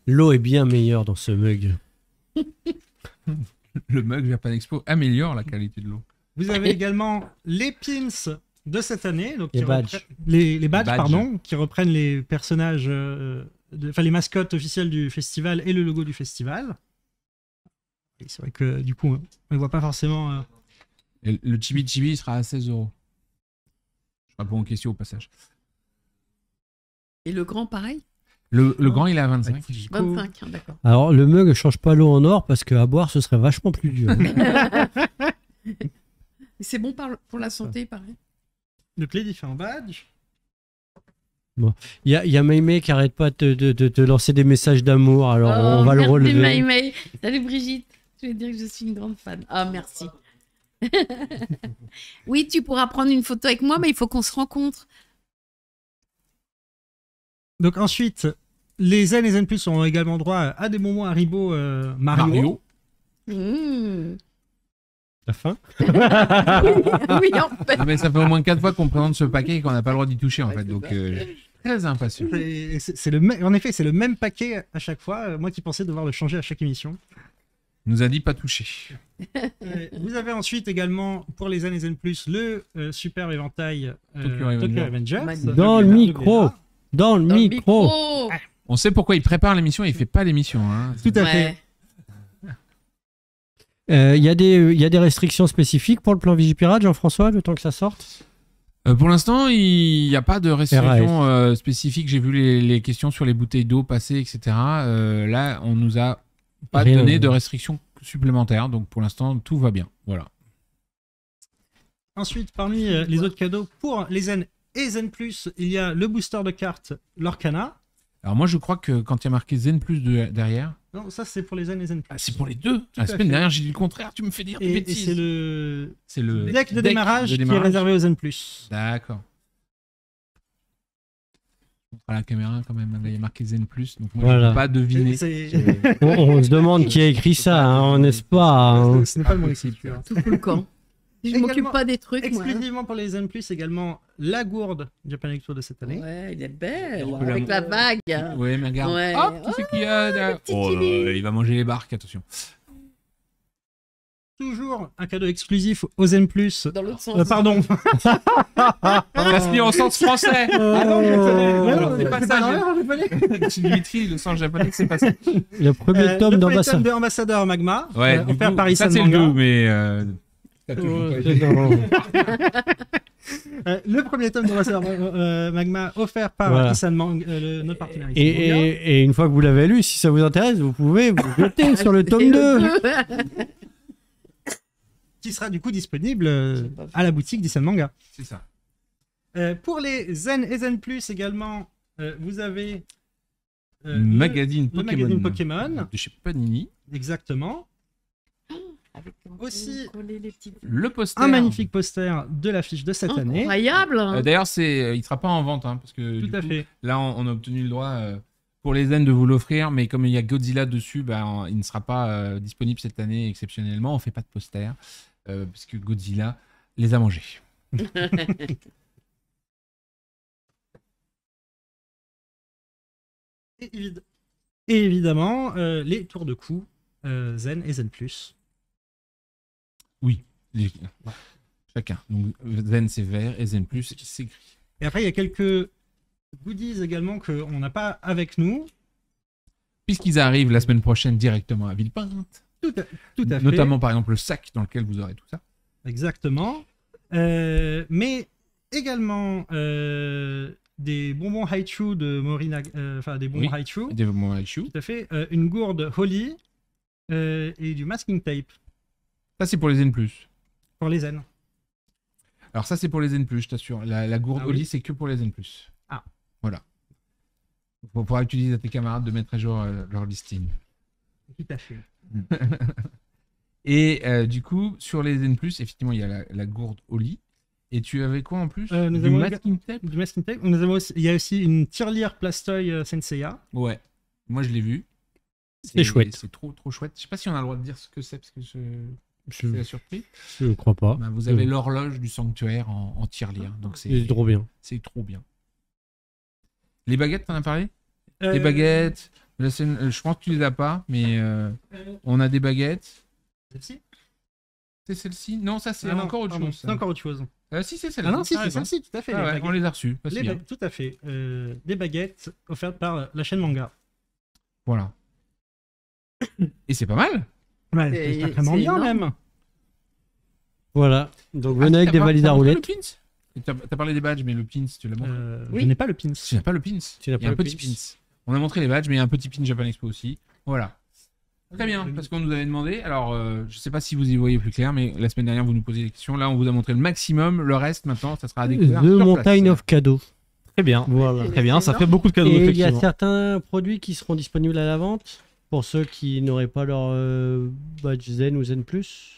L'eau est bien meilleure dans ce mug. Le mug Japan Expo améliore la qualité de l'eau. Vous avez également les pins de cette année, donc Les qui badges. les badges, Badges. pardon, qui reprennent les personnages, enfin les mascottes officielles du festival et le logo du festival. Et c'est vrai que du coup, on ne voit pas forcément. Et le Chibi Chibi il sera à 16 €. Je réponds aux questions au passage. Et le grand, pareil? Le grand, il est à 25. 25, hein, d'accord. Alors, le mug ne change pas l'eau en or parce qu'à boire, ce serait vachement plus dur. Et c'est bon pour la santé, pareil. Donc les différents badges. Il y a Maïmé qui arrête pas de te lancer des messages d'amour, alors on va le merci, relever. Maï. Salut Brigitte. Je vais dire que je suis une grande fan. Ah, merci. Oui, tu pourras prendre une photo avec moi, mais il faut qu'on se rencontre. Donc ensuite, les Zen et Zen Plus ont également droit à des bonbons Haribo Mario. Mmh. La fin. Oui, en fait. Ah, mais ça fait au moins 4 fois qu'on présente ce paquet et qu'on n'a pas le droit d'y toucher en fait. Donc, très impatient. En effet, c'est le même paquet à chaque fois. Moi qui pensais devoir le changer à chaque émission. Il nous a dit pas toucher. Vous avez ensuite également, pour les Zen et Zen Plus, le super éventail Tokyo Tokyo Avenger. Avengers. Dans le micro. Dans le Dans le micro. On sait pourquoi il prépare l'émission et il fait pas l'émission. Hein. Tout à fait. Ouais. Il y a des restrictions spécifiques pour le plan Vigipirate, Jean-François, le temps que ça sorte. Pour l'instant, il n'y a pas de restrictions spécifiques. J'ai vu les questions sur les bouteilles d'eau passées, etc. Là, on nous a pas Rien. donné de restrictions supplémentaires. Donc, pour l'instant, tout va bien. Voilà. Ensuite, parmi les autres cadeaux, pour les Zen et Zen Plus, il y a le booster de cartes Lorcana. Alors, moi, je crois que quand il y a marqué Zen Plus derrière, Non, ça c'est pour les Zen et Zen Plus. c'est pour les deux. La à semaine fait. dernière, j'ai dit le contraire. Tu me fais dire des Et bêtises. c'est le le deck de démarrage qui est réservé aux Zen Plus. D'accord. On fera la caméra quand même. Là, il y a marqué Zen Plus. Donc, moi, je Voilà. ne peux pas deviner. On se demande qui a écrit ça, hein, n'est-ce pas hein. Ce n'est pas le mot écriture. Tout le camp. Je Également- m'occupe pas des trucs, moi. hein. Exclusivement pour les Zen Plus, également la gourde Japan Expo de cette année. Ouais, il est belle. On peut Avec la vague. Ouais, mais regarde. Ouais. Hop, tu sais qu'il y a derrière. petit Oh là Chili. là, il va manger les barques, attention. toujours un cadeau exclusif aux Zen Plus. Dans l'autre sens. Pardon. Ça se lit en sens français. Ah non, je connais. Alors, c'est pas C'est ça. dans l'heure, vous voyez Tu maîtrises le sens japonais, c'est pas ça. Le premier tome le premier d'ambassade. tome de Ambassadeur Magma, Ouais, du offert coup, par ça Isan c'est le Manga. 2, mais. t'as toujours pas été. Le premier tome d'Ambassadeur Magma offert par Voilà. Isan Manga, notre partenaire Isan Manga. Et une fois que vous l'avez lu, si ça vous intéresse, vous pouvez vous jeter sur le tome 2. Qui sera du coup disponible à la boutique d'Isan Manga. C'est ça. Pour les Zen et Zen Plus également, vous avez Magazine le Pokémon. magazine Pokémon. De chez Panini. Exactement. Avec Aussi, coller les petits... Le poster. Un magnifique poster de l'affiche de cette année. Incroyable. D'ailleurs, il sera pas en vente, hein, parce que Tout du à coup, fait. là, on a obtenu le droit pour les Zen de vous l'offrir, mais comme il y a Godzilla dessus, il ne sera pas disponible cette année exceptionnellement. On fait pas de poster parce que Godzilla les a mangés. Et évidemment, les tours de cou Zen et Zen Plus. Les- Chacun. Donc Zen c'est vert et Zen Plus c'est gris. Et après, il y a quelques goodies également qu'on n'a pas avec nous. Puisqu'ils arrivent la semaine prochaine directement à Villepinte. Tout à fait. Notamment par exemple le sac dans lequel vous aurez tout ça. Exactement. Mais également des bonbons Haichu de Morina, enfin des bonbons Oui. Haichu. Des moments avec Chou. Tout à fait. Une gourde Holly et du masking tape Ça c'est pour les Zen Plus. pour les Zen. Alors ça c'est pour les Zen Plus, je t'assure. La gourde Ah oui. Oli c'est que pour les Zen Plus. Ah. Voilà. Il faudra que tu dises à tes camarades de mettre à jour leur listing. Tout à fait. Et du coup, sur les Zen Plus, effectivement, il y a la gourde Oli. Et tu avais quoi en plus Nous Du avons masking tape. Du masking tape. Nous avons aussi, il y a aussi une tirelire Plastoy Senseiya. Ouais. Moi, je l'ai vu. C'est chouette. C'est trop chouette. Je sais pas si on a le droit de dire ce que c'est parce que c'est la surprise. Je crois pas. Bah, vous avez l'horloge du sanctuaire en tirelire. Donc C'est c'est trop bien. c'est trop bien. Les baguettes, t'en as parlé Euh, Les baguettes. La scène, je pense que tu les as pas, mais on a des baguettes. Celle-ci C'est celle-ci? Non, ça c'est Ah non, encore autre pardon, chose. C'est ça. encore autre chose. Si, c'est celle-ci. Ah non, si, t'as c'est raison. celle-ci, tout à fait. Ah les ouais, baguettes. on les a reçus. Pas si bien. Tout à fait. Des baguettes offertes par la chaîne Manga. Voilà. Et c'est pas mal. Ouais, C'est- c'est sacrément c'est bien énorme. même. Voilà. Donc Ah, venez avec t'as des pas- valises t'as à montré roulettes. le pins T'as parlé des badges, mais le pins, tu l'as montré. Oui. Je n'ai pas le pin. Tu n'as pas le pins. Tu n'as Il y a pas un le petit pins. pins. On a montré les badges, mais il y a un petit pin Japan Expo aussi. Voilà. Très bien, parce qu'on nous avait demandé. Alors, je sais pas si vous y voyez plus clair, mais la semaine dernière, vous nous posiez des questions. Là, on vous a montré le maximum. Le reste, maintenant, ça sera à découvrir. The sur Mountain place. of Cadeaux. Très bien. Voilà. Très bien, ça C'est fait beaucoup de cadeaux, Et il y a effectivement. certains produits qui seront disponibles à la vente pour ceux qui n'auraient pas leur badge Zen ou Zen Plus.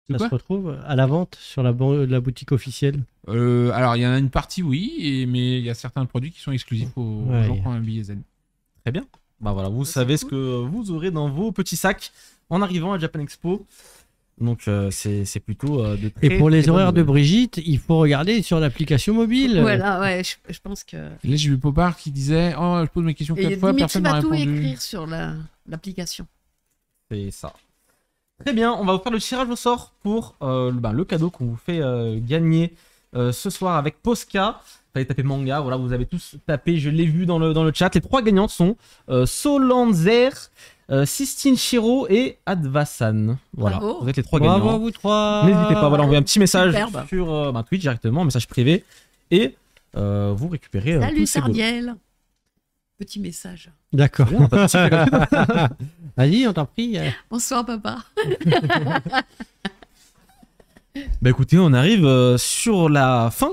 De Ça quoi se retrouve à la vente sur la boutique officielle. Alors, il y en a une partie, oui, mais il y a certains produits qui sont exclusifs aux Ouais. gens qui ont un billet Zen. Très bien. Bah voilà, vous c'est savez ce cool. que vous aurez dans vos petits sacs en arrivant à Japan Expo. Donc c'est plutôt de très, Et pour les très bonnes horaires de nouvelles. Brigitte, il faut regarder sur l'application mobile. Voilà, ouais, je pense que. Là, j'ai vu Popard qui disait Oh, je pose mes questions Et 4 fois, Dimitri personne m'a va tout répondu. écrire sur l'application. C'est ça. Très bien, on va vous faire le tirage au sort pour le cadeau qu'on vous fait gagner ce soir avec Posca. Fallait taper manga, voilà, vous avez tous tapé, je l'ai vu dans le chat. Les trois gagnantes sont Solanzer, Sistine Shiro et Advasan. Voilà, Bravo. vous êtes les trois Bravo à gagnants. vous trois. N'hésitez pas, voilà, envoyez un petit message Superbe. sur Twitch directement, un message privé, et vous récupérez Salut tous ces beaux- Sardiel. Petit message. D'accord. Bien, pas de souci, Vas-y, on t'en prie. Bonsoir papa. Bah écoutez, on arrive sur la fin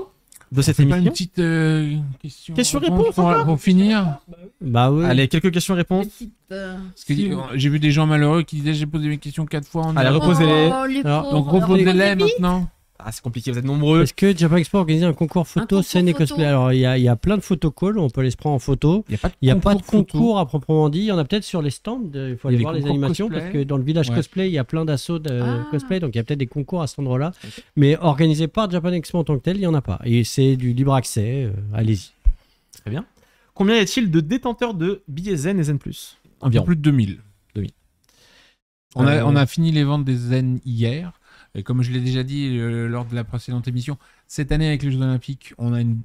de cette C'est pas une émission. petite question. Question-réponse, pour finir. Bah oui. Allez, quelques questions-réponses. Petite, Parce que j'ai vu des gens malheureux qui disaient j'ai posé mes questions 4 fois en Allez, une heure. reposez-les. Oh, les Alors, pauvres. Donc Alors, reposez-les vite. maintenant. Ah, c'est compliqué, vous êtes nombreux. Est-ce que Japan Expo a organisé un concours photo, concours scène et photo. cosplay? Alors, il y a plein de photocalls, on peut les se prendre en photo. Il Il n'y a pas de photo. concours à proprement dit. Il y en a peut-être sur les stands. Il faut Il y a aller des voir les concours animations cosplay. parce que dans le village Ouais. cosplay, il y a plein d'assauts de Ah. cosplay. Donc, il y a peut-être des concours à cet endroit-là. Mais organisé par Japan Expo en tant que tel, il n'y en a pas. Et c'est du libre accès. Allez-y. Très bien. Combien y a-t-il de détenteurs de billets Zen et Zen Plus? Un peu Environ. plus de 2000. On a fini les ventes des Zen hier. Et comme je l'ai déjà dit lors de la précédente émission, cette année avec les Jeux Olympiques, on a une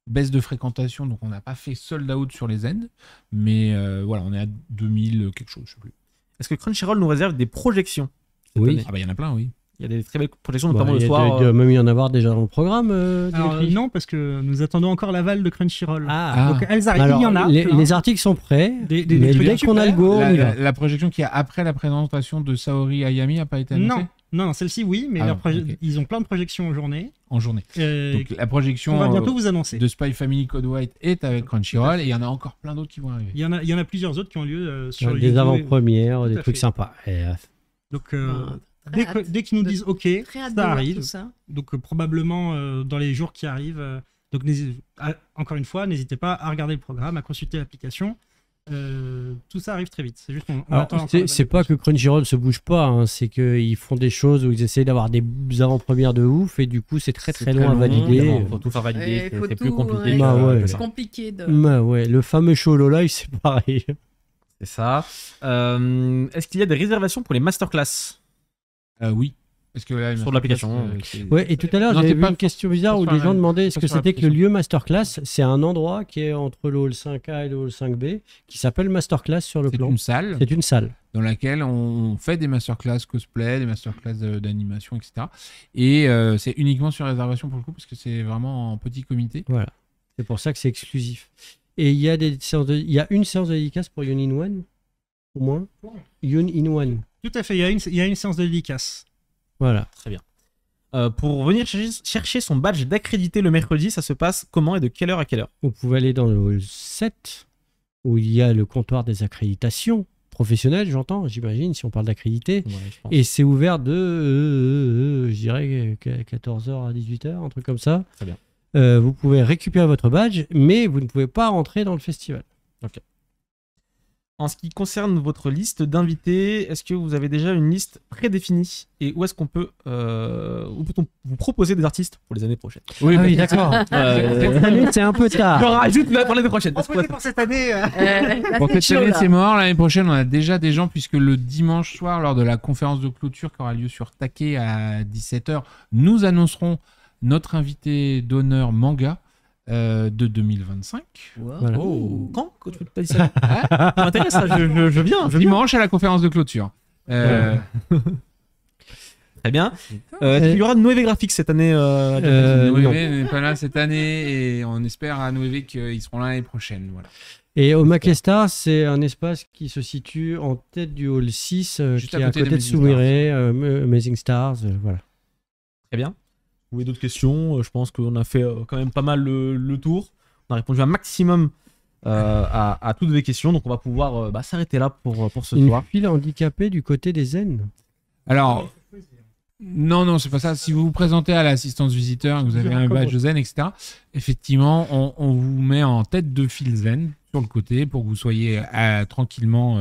baisse de fréquentation, donc on n'a pas fait sold out sur les Zen. Mais voilà, on est à 2000 quelque chose, je sais plus. Est-ce que Crunchyroll nous réserve des projections Oui. Ah bah il y en a plein, oui. Il y a des très belles projections, notamment le Il soir. doit même y en avoir déjà dans le programme. Alors, Dimitri. non, parce que nous attendons encore l'aval de Crunchyroll. Ah. Donc elles arrivent, Alors, il y en a. les articles sont prêts, Des mais trucs dès qu'on a le super. go, on y va. La projection qu'il y a après la présentation de Saori Ayami n'a pas été annoncée Non, celle-ci oui, mais Ah leur bon, ok. ils ont plein de projections en journée. en journée. Donc la projection On va bientôt vous annoncer. de Spy Family Code White est avec Crunchyroll et il y en a encore plein d'autres qui vont arriver. Il y en a plusieurs autres qui ont lieu sur des YouTube. avant-premières, Tout des à trucs fait. sympas. Et, Donc Très hâte dès qu'ils nous de- disent OK, Très hâte de ça voir arrive. tout ça. Donc probablement dans les jours qui arrivent. Donc encore une fois, n'hésitez pas à regarder le programme, à consulter l'application. Tout ça arrive très vite. C'est juste on alors, attend encore c'est pas que Crunchyroll se bouge pas, hein, c'est qu'ils font des choses où ils essayent d'avoir des avant-premières de ouf et du coup c'est très très long à valider. Il faut tout faire valider, Il faut c'est tout, plus compliqué. ouais. Bah ouais. C'est compliqué de. Bah ouais, le fameux Sholo Live, c'est pareil. C'est ça. Est-ce qu'il y a des réservations pour les masterclass Oui. Parce que là, sur l'application? Ouais, et tout à l'heure, Non, j'avais c'est vu pas- une question bizarre pas où sur les la- gens demandaient est-ce pas que sur c'était que le l'application. lieu Masterclass. C'est un endroit qui est entre le hall 5A et le hall 5B qui s'appelle Masterclass sur le C'est plan. une salle C'est une salle. dans laquelle on fait des masterclass cosplay, des masterclass d'animation, etc. Et c'est uniquement sur réservation pour le coup parce que c'est vraiment en petit comité. Voilà. C'est pour ça que c'est exclusif. Et il y a il y a une séance de dédicace pour Yun In One, au moins. Yun In One. Tout à fait, il y a une séance de dédicace. Voilà. Très bien. Pour venir chercher son badge d'accrédité le mercredi, ça se passe comment et de quelle heure à quelle heure? Vous pouvez aller dans le hall 7 où il y a le comptoir des accréditations professionnelles, j'imagine, si on parle d'accrédité. Ouais, je pense. Et c'est ouvert de, je dirais, 14h à 18h, un truc comme ça. Très bien. Vous pouvez récupérer votre badge, mais vous ne pouvez pas rentrer dans le festival. En ce qui concerne votre liste d'invités, est-ce que vous avez déjà une liste prédéfinie? Et où est-ce qu'on peut, où peut-on vous proposer des artistes pour les années prochaines? Oui, d'accord. Cette année, c'est un peu tard. J'en rajoute pour l'année prochaine. Pour cette année. Pour cette année, c'est mort. L'année prochaine, on a déjà des gens, puisque le dimanche soir, lors de la conférence de clôture qui aura lieu sur Taquet à 17h, nous annoncerons notre invité d'honneur manga de 2025. Voilà. Oh, quand tu t'as dit ça? Ça m'intéresse, ça, je viens. Dimanche à la conférence de clôture. Très bien. Est-ce qu'il y aura de Noévé Graphics cette année? Noévé n'est pas là cette année et on espère à Noévé qu'ils seront là l'année prochaine. Voilà. Et au Makestar, c'est un espace qui se situe en tête du hall 6, Juste qui à est à côté côté de d'Amazing Soumire, Amazing Stars. Voilà. Très bien. Vous avez d'autres questions? Je pense qu'on a fait quand même pas mal le tour. On a répondu un maximum à toutes les questions. Donc on va pouvoir s'arrêter là pour ce Une soir. file handicapée du côté des zen. Alors, non, c'est pas ça. Si vous vous présentez à l'assistance visiteur, que vous avez un badge zen, etc., effectivement, on vous met en tête de file zen sur le côté pour que vous soyez tranquillement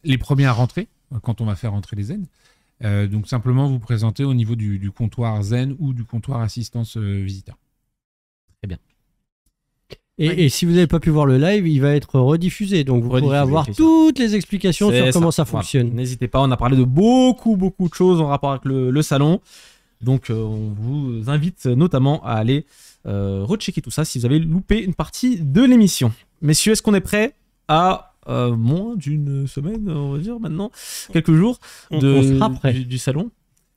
les premiers à rentrer quand on va faire rentrer les zen. Donc simplement vous présenter au niveau du comptoir zen ou du comptoir assistance visiteur. Très bien. Et si vous n'avez pas pu voir le live, il va être rediffusé. Donc vous pourrez avoir toutes les explications sur comment ça fonctionne. Voilà. N'hésitez pas, on a parlé de beaucoup de choses en rapport avec le salon. Donc on vous invite notamment à aller rechecker tout ça si vous avez loupé une partie de l'émission. Messieurs, est-ce qu'on est prêt à moins d'une semaine, on va dire maintenant, quelques jours On sera prêt. du salon?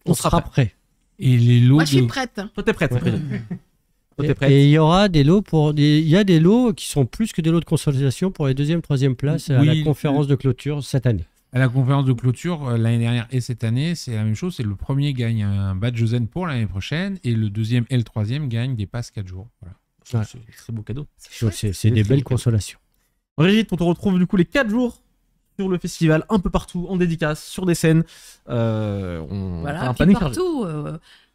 On sera prêt. Et les lots Moi, je suis prête. Toi, t'es prête. Toi, t'es prête. Et il y aura des lots il y a des lots qui sont plus que des lots de consolidation pour les deuxième, troisième places à la conférence de clôture cette année. À la conférence de clôture, l'année dernière et cette année, c'est la même chose. C'est le premier gagne un badge zen pour l'année prochaine et le deuxième et le troisième gagnent des passes 4 jours. Voilà. C'est un très beau cadeau. C'est des belles consolations. Brigitte, on te retrouve du coup les 4 jours sur le festival, un peu partout, en dédicace, sur des scènes. On Voilà, fait un puis planning chargé.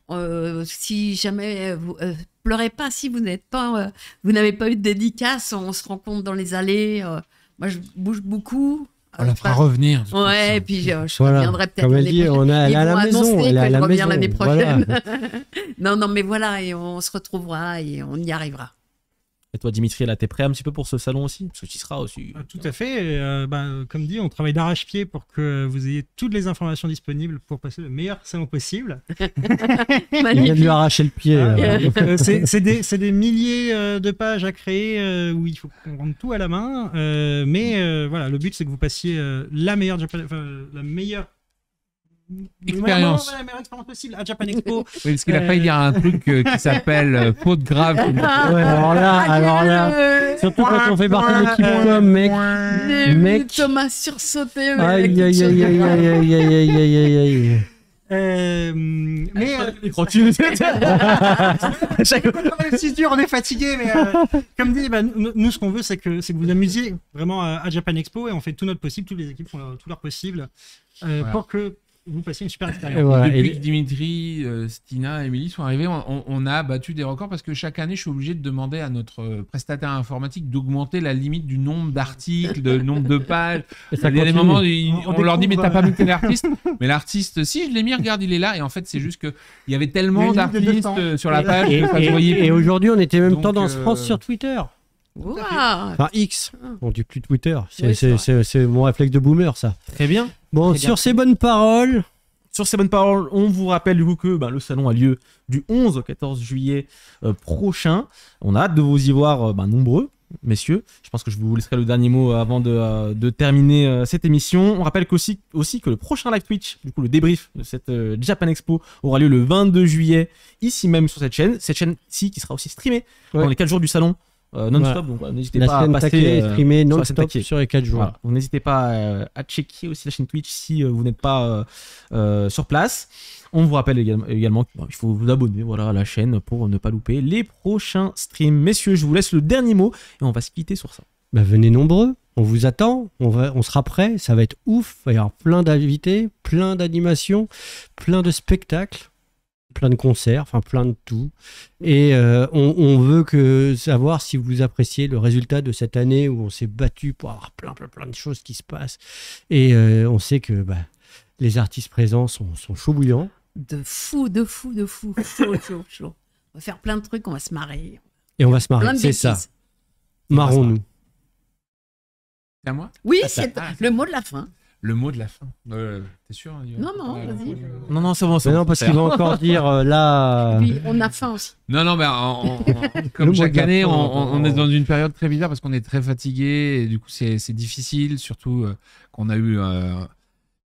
partout. Si jamais vous pleurez pas, si vous n'êtes pas, vous n'avez pas eu de dédicace, on se rencontre dans les allées. Moi, je bouge beaucoup. On la fera revenir. Ouais, et puis je Voilà. reviendrai peut-être Comme elle l'année dit, prochaine. elle est à Ils la vont maison. annoncer Elle est que à je la reviens maison. l'année Voilà. prochaine. Non, mais voilà, et on se retrouvera et on y arrivera. Et toi, Dimitri, là, t'es prêt un petit peu pour ce salon aussi? Parce que tu y seras aussi. Tout à fait. Comme dit, on travaille d'arrache-pied pour que vous ayez toutes les informations disponibles pour passer le meilleur salon possible. Il vient de lui arracher le pied. C'est des milliers de pages à créer où il faut qu'on rende tout à la main. Voilà, le but, c'est que vous passiez la meilleure expérience. La meilleure expérience possible à Japan Expo. Oui, parce qu'il a failli dire un truc qui s'appelle faute grave. Ouais, alors là, surtout quand on fait partie de l'équipe com, mec. Thomas sursauté. Aïe, aïe, aïe, aïe, aïe, aïe, aïe, aïe, aïe, aïe. C'est dur, on est fatigué, mais comme dit, nous, ce qu'on veut, c'est que vous vous amusiez vraiment à Japan Expo, et on fait tout notre possible, toutes les équipes font tout leur possible pour que vous passiez une super expérience. Voilà. Depuis que Dimitri, Stina, Émilie sont arrivés, on a battu des records parce que chaque année, je suis obligé de demander à notre prestataire informatique d'augmenter la limite du nombre d'articles, du nombre de pages. Il y a des moments où on leur dit, mais t'as pas mis l'artiste. Mais l'artiste, si, je l'ai mis, regarde, il est là. Et en fait, c'est juste qu'il y avait tellement d'artistes sur la page. Et aujourd'hui, on était même tendance France sur Twitter. Wow. Enfin, X. On dit plus Twitter. C'est mon réflexe de boomer, ça. Très bien. Bon, Très bien. sur ces bonnes paroles. Sur ces bonnes paroles, on vous rappelle du coup que le salon a lieu du 11 au 14 juillet prochain. On a hâte de vous y voir nombreux, messieurs. Je pense que je vous laisserai le dernier mot avant de terminer cette émission. On rappelle aussi que le prochain live Twitch, du coup le débrief de cette Japan Expo, aura lieu le 22 juillet, ici même sur cette chaîne-ci qui sera aussi streamée pendant les 4 jours du salon. Non-stop, donc n'hésitez pas à passer streamé non-stop sur les 4 jours. Voilà. Donc n'hésitez pas à checker aussi la chaîne Twitch si vous n'êtes pas sur place. On vous rappelle également qu'il faut vous abonner à la chaîne pour ne pas louper les prochains streams. Messieurs, je vous laisse le dernier mot et on va se quitter sur ça. Venez nombreux, on vous attend, on sera prêts, ça va être ouf, il va y avoir plein d'invités, plein d'animations, plein de spectacles. Plein de concerts, enfin plein de tout. Et on veut savoir si vous appréciez le résultat de cette année où on s'est battu pour avoir plein de choses qui se passent. Et on sait que les artistes présents sont chauds bouillants. De fou. Chaud. On va faire plein de trucs, on va se marrer. Et on va se marrer, c'est ça. Marrons-nous. C'est à moi? Oui, c'est le mot de la fin. Le mot de la fin. T'es sûr? Non, vas-y. Non, c'est bon. Non, parce qu'il va encore dire là. Puis on a faim aussi. Non, comme chaque année, on est dans une période très bizarre parce qu'on est très fatigué et du coup c'est difficile, surtout qu'on a eu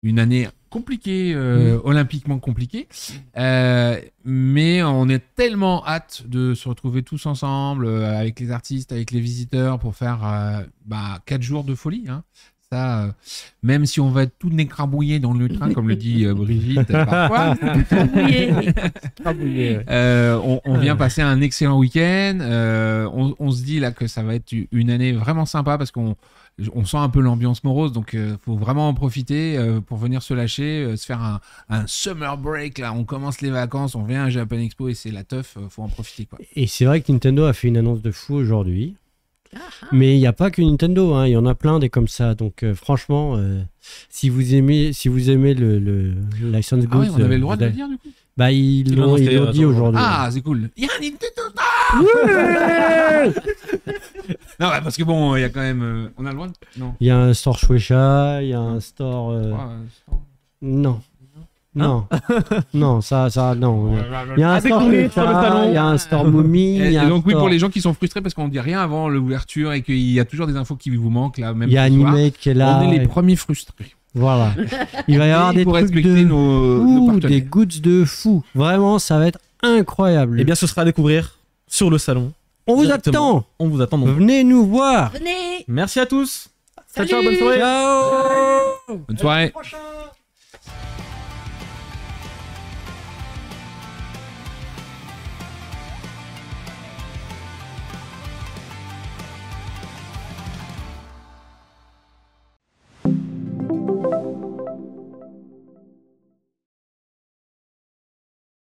une année compliquée, olympiquement compliquée. Mais on est tellement hâte de se retrouver tous ensemble avec les artistes, avec les visiteurs pour faire 4 jours de folie. Hein. Ça, même si on va être tout écrabouillé dans le train, comme le dit Brigitte parfois, on vient passer un excellent week-end. On se dit là que ça va être une année vraiment sympa parce qu'on sent un peu l'ambiance morose, donc faut vraiment en profiter pour venir se lâcher, se faire un summer break. Là, on commence les vacances, on vient à Japan Expo et c'est la teuf, faut en profiter, quoi. Et c'est vrai que Nintendo a fait une annonce de fou aujourd'hui. Mais il n'y a pas que Nintendo, il y en a plein des comme ça. Donc franchement, si vous aimez le license goods, on avait le droit de le dire du coup. Ils l'ont dit aujourd'hui. Ah, c'est cool. Il y a un Nintendo. Non, parce que bon, il y a quand même. On a le droit. Non. Il y a un store Shueisha, il y a un store. Non. Non, non, ça, non. Il y a un store Shueisha, il y a un store Mumi. Et donc, oui, pour les gens qui sont frustrés parce qu'on ne dit rien avant l'ouverture et qu'il y a toujours des infos qui vous manquent là, même. Il y a Animate qui est là. On est les premiers frustrés. Voilà. Il va y avoir des trucs nos partenaires. Des goods de fou. Vraiment, ça va être incroyable. Eh bien, ce sera à découvrir sur le salon. On vous attend. On vous attend. Donc. Venez nous voir. Venez. Merci à tous. Salut. Ciao, bonne soirée. Ciao. Bonne soirée.